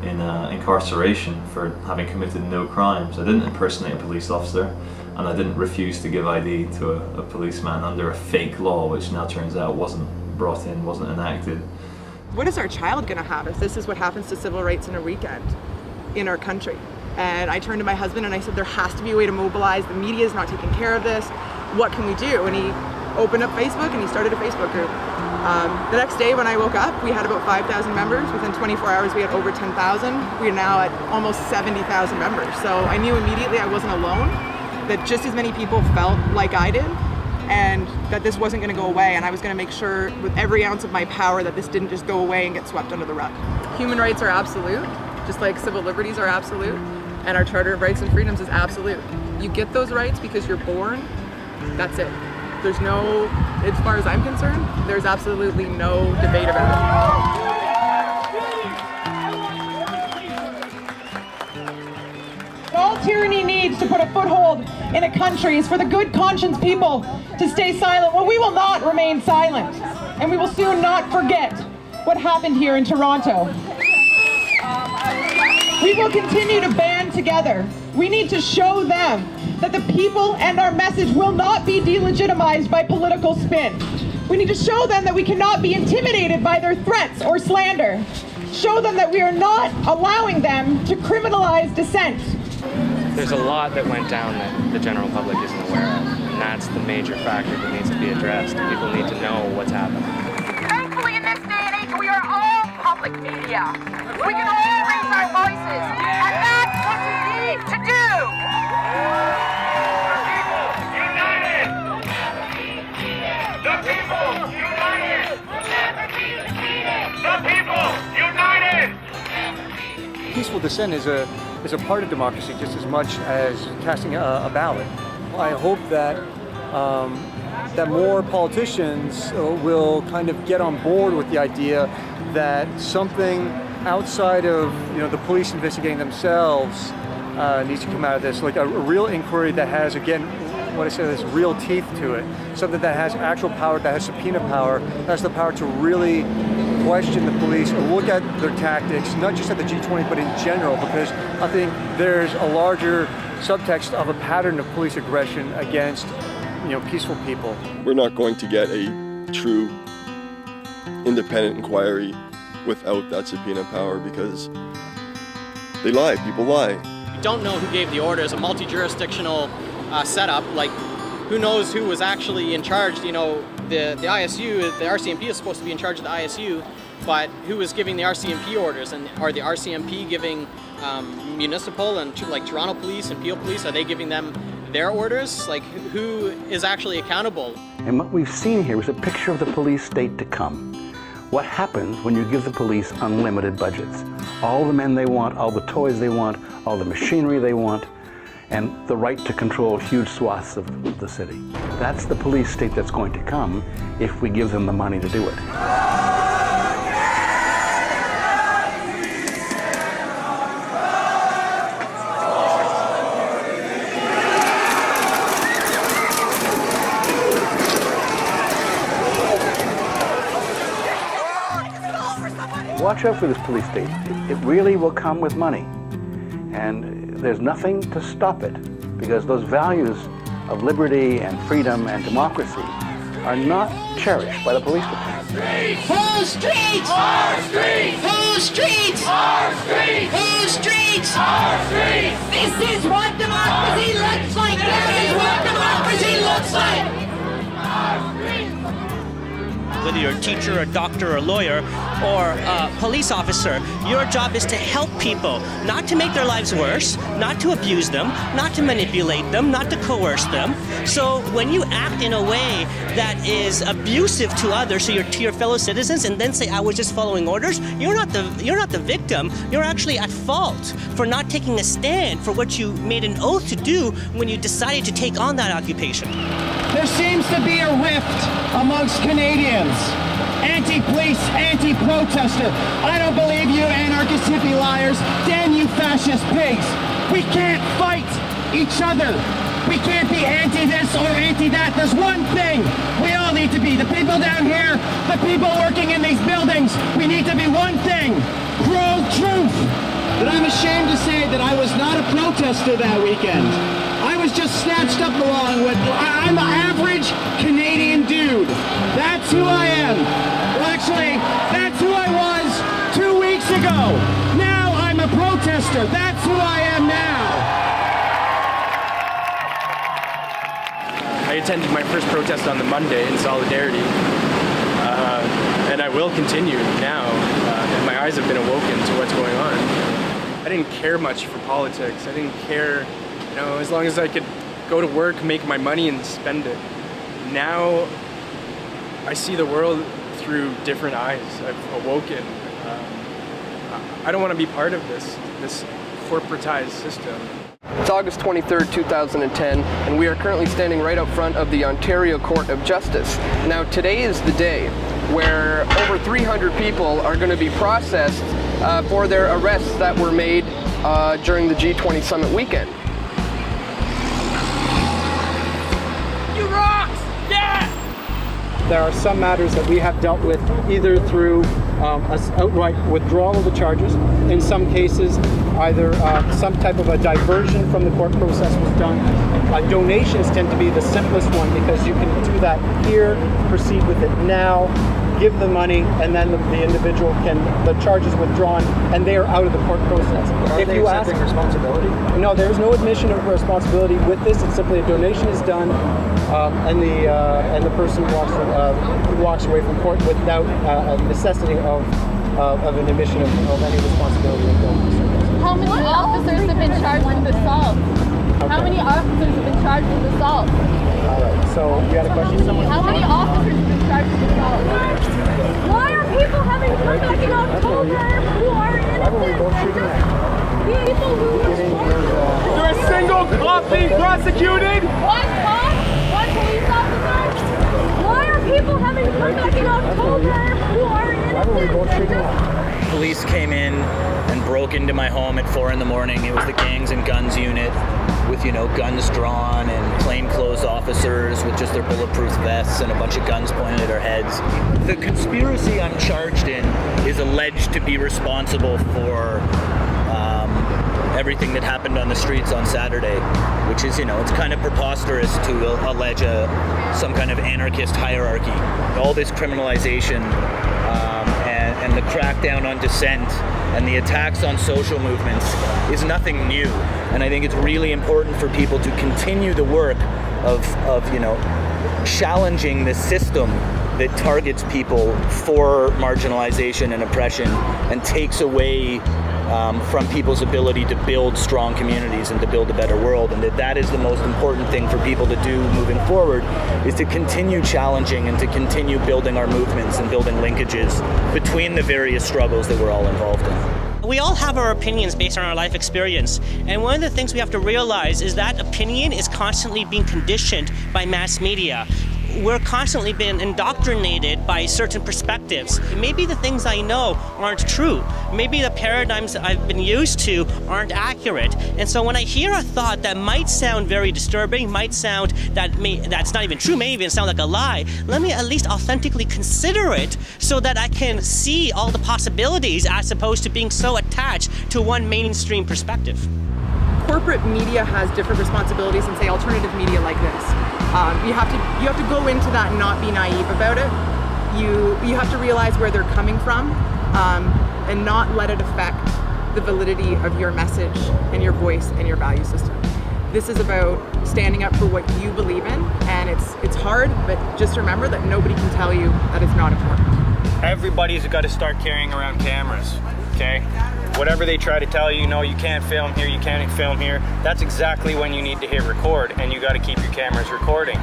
in incarceration for having committed no crimes. I didn't impersonate a police officer, and I didn't refuse to give ID to a policeman under a fake law, which now turns out wasn't brought in, wasn't enacted. What is our child going to have if this is what happens to civil rights in a weekend in our country? And I turned to my husband and I said, there has to be a way to mobilize. The media is not taking care of this. What can we do? And he opened up Facebook and he started a Facebook group. The next day when I woke up, we had about 5,000 members. Within 24 hours, we had over 10,000. We are now at almost 70,000 members. So I knew immediately I wasn't alone, that just as many people felt like I did, and that this wasn't going to go away, and I was going to make sure with every ounce of my power that this didn't just go away and get swept under the rug. Human rights are absolute, just like civil liberties are absolute, and our Charter of Rights and Freedoms is absolute. You get those rights because you're born, that's it. There's no, as far as I'm concerned, there's absolutely no debate about it. All tyranny needs to put a foothold in a country is for the good conscience people to stay silent. Well, we will not remain silent, and we will soon not forget what happened here in Toronto. We will continue to band together. We need to show them that the people and our message will not be delegitimized by political spin. We need to show them that we cannot be intimidated by their threats or slander. Show them that we are not allowing them to criminalize dissent. There's a lot that went down that the general public isn't aware of, and that's the major factor that needs to be addressed. People need to know what's happening. Thankfully, in this day and age, we are all public media. We can all raise our voices, and that's what we need to do. The people united! Never be defeated! The people united! Peaceful dissent is a part of democracy just as much as casting a ballot. I hope that that more politicians will kind of get on board with the idea that something outside of the police investigating themselves needs to come out of this, like a real inquiry that has, again, what I said, is real teeth to it, something that has actual power, that has subpoena power, that has the power to really question the police and look at their tactics, not just at the G20, but in general, because I think there's a larger subtext of a pattern of police aggression against, peaceful people. We're not going to get a true independent inquiry without that subpoena power because they lie, people lie. We don't know who gave the orders, a multi-jurisdictional setup, like who knows who was actually in charge. The ISU, the RCMP is supposed to be in charge of the ISU, but who was giving the RCMP orders? And are the RCMP giving municipal and like Toronto Police and Peel Police, are they giving them their orders? Like who is actually accountable? And what we've seen here is a picture of the police state to come. What happens when you give the police unlimited budgets? All the men they want, all the toys they want, all the machinery they want, and the right to control huge swaths of the city. That's the police state that's going to come if we give them the money to do it. Watch out for this police state. It really will come with money. And there's nothing to stop it, because those values of liberty and freedom and democracy are not cherished by the police department. Whose streets? Our streets! Whose streets? Our streets! Whose streets? Our streets! This is what democracy looks like! This is what democracy looks like! Our streets! Whether you're a teacher, a doctor, a lawyer, or a police officer, your job is to help people, not to make their lives worse, not to abuse them, not to manipulate them, not to coerce them. So when you act in a way that is abusive to others, to your fellow citizens, and then say, I was just following orders, you're not the victim. You're actually at fault for not taking a stand for what you made an oath to do when you decided to take on that occupation. There seems to be a rift amongst Canadians. Anti-police, anti-protester. I don't believe you anarchist hippie liars. Damn you fascist pigs. We can't fight each other. We can't be anti-this or anti-that. There's one thing we all need to be. The people down here, the people working in these buildings, we need to be one thing. Pro-truth. that I'm ashamed to say that I was not a protester that weekend. I was just snatched up along with, I'm an average Canadian dude. That's who I am. Well, actually, that's who I was 2 weeks ago. Now I'm a protester. That's who I am now. I attended my first protest on the Monday in solidarity, and I will continue now. And my eyes have been awoken to what's going on. I didn't care much for politics. I didn't care, as long as I could go to work, make my money, and spend it. Now, I see the world through different eyes. I've awoken. I don't want to be part of this corporatized system. It's August 23rd, 2010, and we are currently standing right out front of the Ontario Court of Justice. Now, today is the day where over 300 people are going to be processed for their arrests that were made during the G20 Summit weekend. You rock! Yeah! There are some matters that we have dealt with either through outright withdrawal of the charges. In some cases, either some type of a diversion from the court process was done. Donations tend to be the simplest one because you can do that here, proceed with it now, give the money, and then the individual the charge is withdrawn, and they are out of the court process. Are they accepting responsibility? No, there is no admission of responsibility with this. It's simply a donation is done, and the person walks away from court without necessity of an admission of any responsibility. How many officers have been charged with assault? Okay. How many officers have been charged with assault? All right. So you had a question? How many officers have been charged with assault? Why are people having comeback in October who are innocent? People who Is there a single cop being prosecuted? One cop? One police officer? Why are people having comeback in October who are innocent? Police came in and broke into my home at 4 a.m. It was the Gangs and Guns unit with, guns drawn and plainclothes officers with just their bulletproof vests and a bunch of guns pointed at our heads. The conspiracy I'm charged in is alleged to be responsible for everything that happened on the streets on Saturday, which is, it's kind of preposterous to allege some kind of anarchist hierarchy. All this criminalization and the crackdown on dissent and the attacks on social movements is nothing new. And I think it's really important for people to continue the work of challenging the system that targets people for marginalization and oppression and takes away from people's ability to build strong communities and to build a better world, and that is the most important thing for people to do moving forward, is to continue challenging and to continue building our movements and building linkages between the various struggles that we're all involved in. We all have our opinions based on our life experience, and one of the things we have to realize is that opinion is constantly being conditioned by mass media. We're constantly being indoctrinated by certain perspectives. Maybe the things I know aren't true. Maybe the paradigms that I've been used to aren't accurate. And so when I hear a thought that might sound very disturbing, might sound that's not even true, may even sound like a lie, let me at least authentically consider it so that I can see all the possibilities as opposed to being so attached to one mainstream perspective. Corporate media has different responsibilities than, say, alternative media like this. You have to go into that and not be naive about it. You have to realize where they're coming from and not let it affect the validity of your message and your voice and your value system. This is about standing up for what you believe in, and it's hard, but just remember that nobody can tell you that it's not important. Everybody's got to start carrying around cameras, okay? Whatever they try to tell you, you can't film here, you can't film here, that's exactly when you need to hit record, and you got to keep your cameras recording.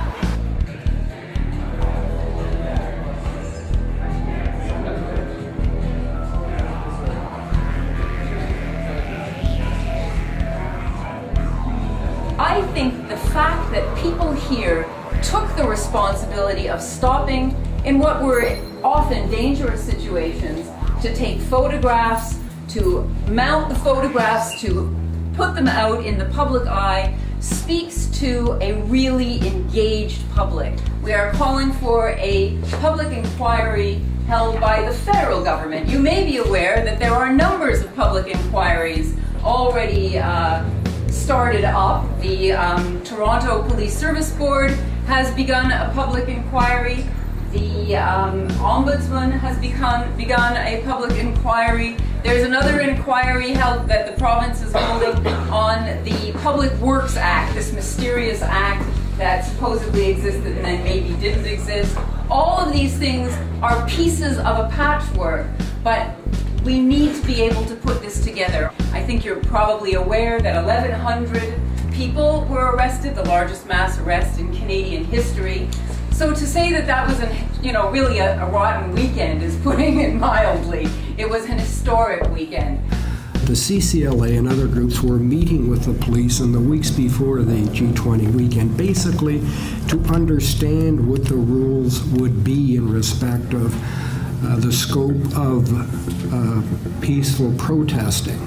I think the fact that people here took the responsibility of stopping in what were often dangerous situations to take photographs, to mount the photographs, to put them out in the public eye, speaks to a really engaged public. We are calling for a public inquiry held by the federal government. You may be aware that there are numbers of public inquiries already started up. The Toronto Police Service Board has begun a public inquiry. The Ombudsman has begun a public inquiry. There's another inquiry held that the province is holding on the Public Works Act, this mysterious act that supposedly existed and then maybe didn't exist. All of these things are pieces of a patchwork, but we need to be able to put this together. I think you're probably aware that 1,100 people were arrested, the largest mass arrest in Canadian history. So to say that that was really a rotten weekend is putting it mildly. It was an historic weekend. The CCLA and other groups were meeting with the police in the weeks before the G20 weekend, basically to understand what the rules would be in respect of the scope of peaceful protesting.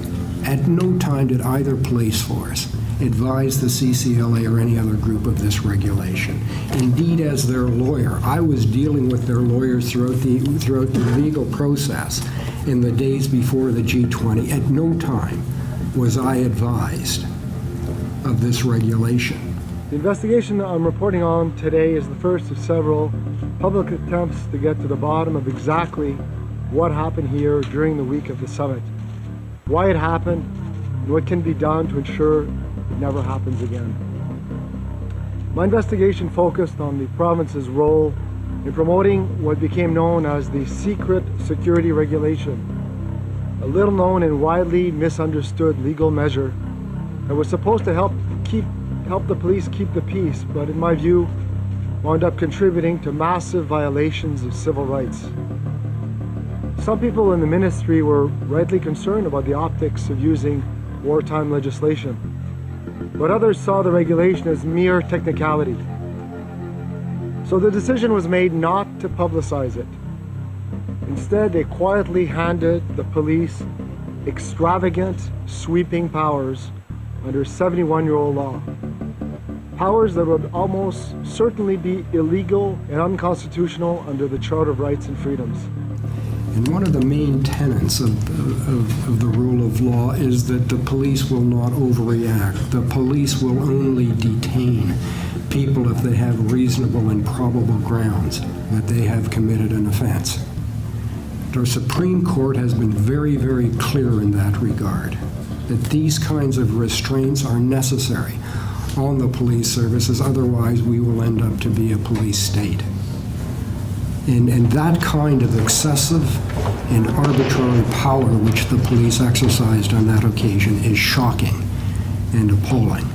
At no time did either police force advise the CCLA or any other group of this regulation. Indeed, as their lawyer, I was dealing with their lawyers throughout the legal process in the days before the G20. At no time was I advised of this regulation. The investigation that I'm reporting on today is the first of several public attempts to get to the bottom of exactly what happened here during the week of the summit, why it happened, and what can be done to ensure it never happens again. My investigation focused on the province's role in promoting what became known as the secret security regulation, a little known and widely misunderstood legal measure that was supposed to help the police keep the peace, but in my view, wound up contributing to massive violations of civil rights. Some people in the ministry were rightly concerned about the optics of using wartime legislation, but others saw the regulation as mere technicality. So the decision was made not to publicize it. Instead, they quietly handed the police extravagant, sweeping powers under 71-year-old law. Powers that would almost certainly be illegal and unconstitutional under the Charter of Rights and Freedoms. And one of the main tenets of the rule of law is that the police will not overreact. The police will only detain people if they have reasonable and probable grounds that they have committed an offense. Our Supreme Court has been very, very clear in that regard, that these kinds of restraints are necessary on the police services, otherwise we will end up to be a police state. And that kind of excessive and arbitrary power which the police exercised on that occasion is shocking and appalling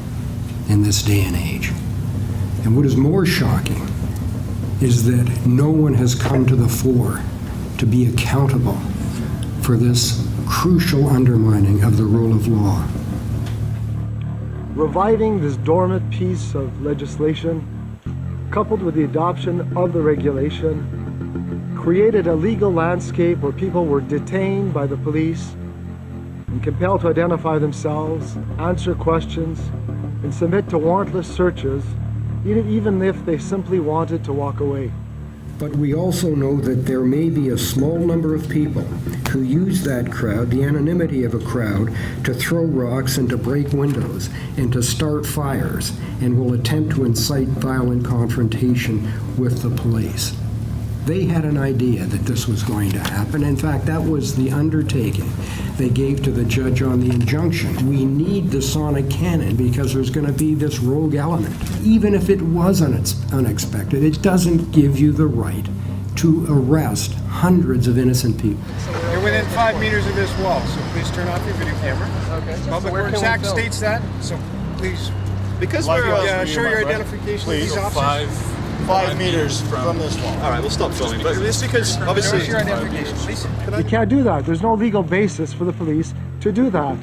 in this day and age. And what is more shocking is that no one has come to the fore to be accountable for this crucial undermining of the rule of law. Reviving this dormant piece of legislation, coupled with the adoption of the regulation, created a legal landscape where people were detained by the police and compelled to identify themselves, answer questions, and submit to warrantless searches, even if they simply wanted to walk away. But we also know that there may be a small number of people who use that crowd, the anonymity of a crowd, to throw rocks and to break windows and to start fires, and will attempt to incite violent confrontation with the police. They had an idea that this was going to happen. In fact, that was the undertaking they gave to the judge on the injunction. We need the sonic cannon because there's going to be this rogue element. Even if it was unexpected, it doesn't give you the right to arrest hundreds of innocent people. You're within 5 meters of this wall, so please turn off your video camera. Okay. Public Works Act states that, so please. Because we're show your identification of these officers. 5 meters from this wall. All right, we'll stop filming. But it's because obviously your identification, please. You can't do that. There's no legal basis for the police to do that,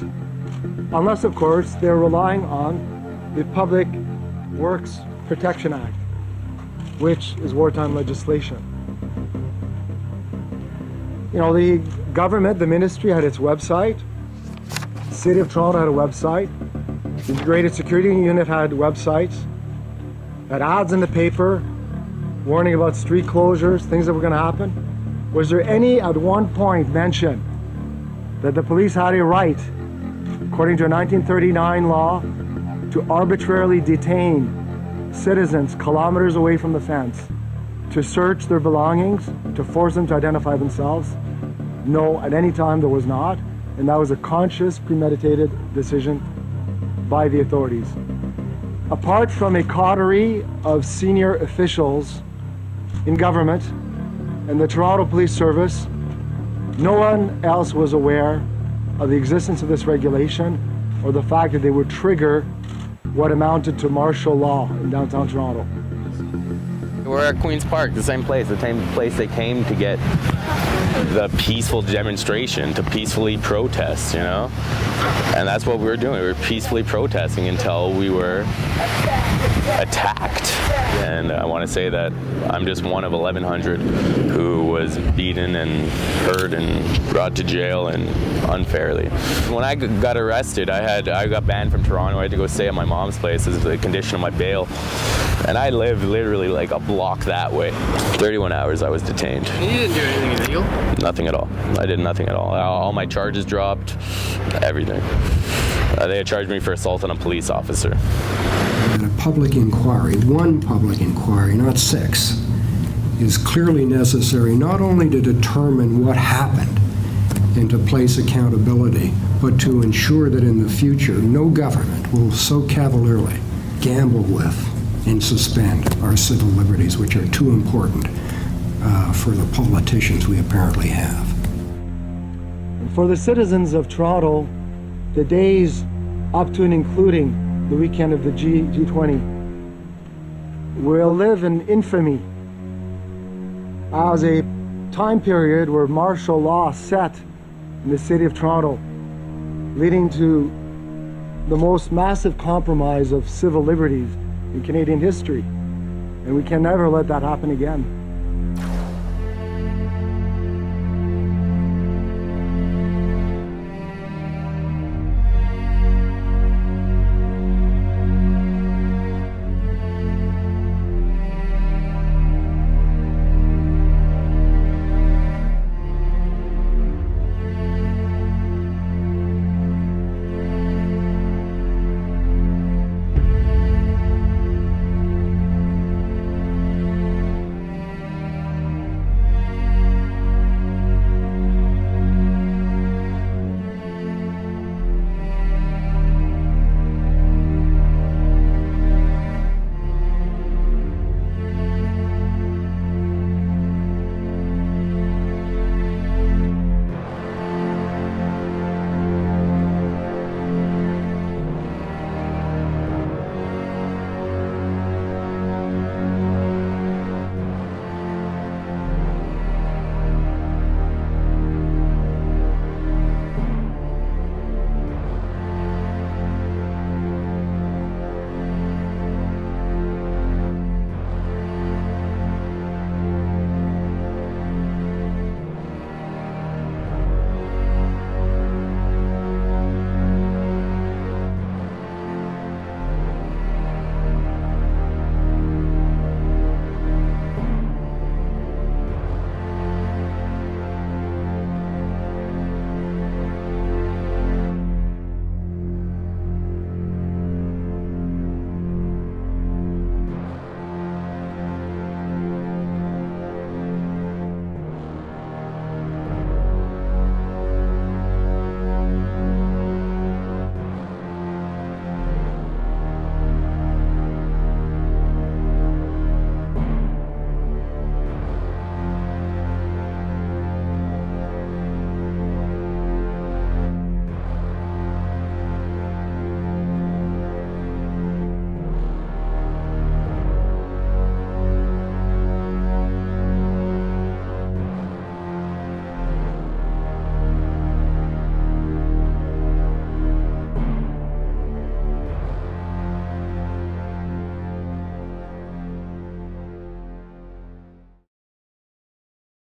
unless, of course, they're relying on the Public Works Protection Act, which is wartime legislation. You know, the government, the ministry had its website. The City of Toronto had a website. The Integrated Security Unit had websites. Had ads in the paper warning about street closures, things that were going to happen. Was there any at one point mention that the police had a right, according to a 1939 law, to arbitrarily detain citizens kilometers away from the fence, to search their belongings, to force them to identify themselves? No, at any time there was not, and that was a conscious, premeditated decision by the authorities. Apart from a coterie of senior officials in government and the Toronto Police Service, no one else was aware of the existence of this regulation or the fact that they would trigger what amounted to martial law in downtown Toronto. We're at Queen's Park, the same place they came to get the peaceful demonstration, to peacefully protest, you know? And that's what we were doing. We were peacefully protesting until we were attacked. And I want to say that I'm just one of 1,100 who was beaten and hurt and brought to jail and unfairly. When I got arrested, I got banned from Toronto. I had to go stay at my mom's place as a condition of my bail. And I lived literally like a block that way. 31 hours I was detained. You didn't do anything illegal? Nothing at all. I did nothing at all. All my charges dropped, everything. They had charged me for assault on a police officer. And a public inquiry, one public inquiry, not 6, is clearly necessary not only to determine what happened and to place accountability, but to ensure that in the future no government will so cavalierly gamble with and suspend our civil liberties, which are too important for the politicians we apparently have. And for the citizens of Toronto, the days up to and including the weekend of the G20 will live in infamy as a time period where martial law set in the city of Toronto, leading to the most massive compromise of civil liberties in Canadian history. And we can never let that happen again.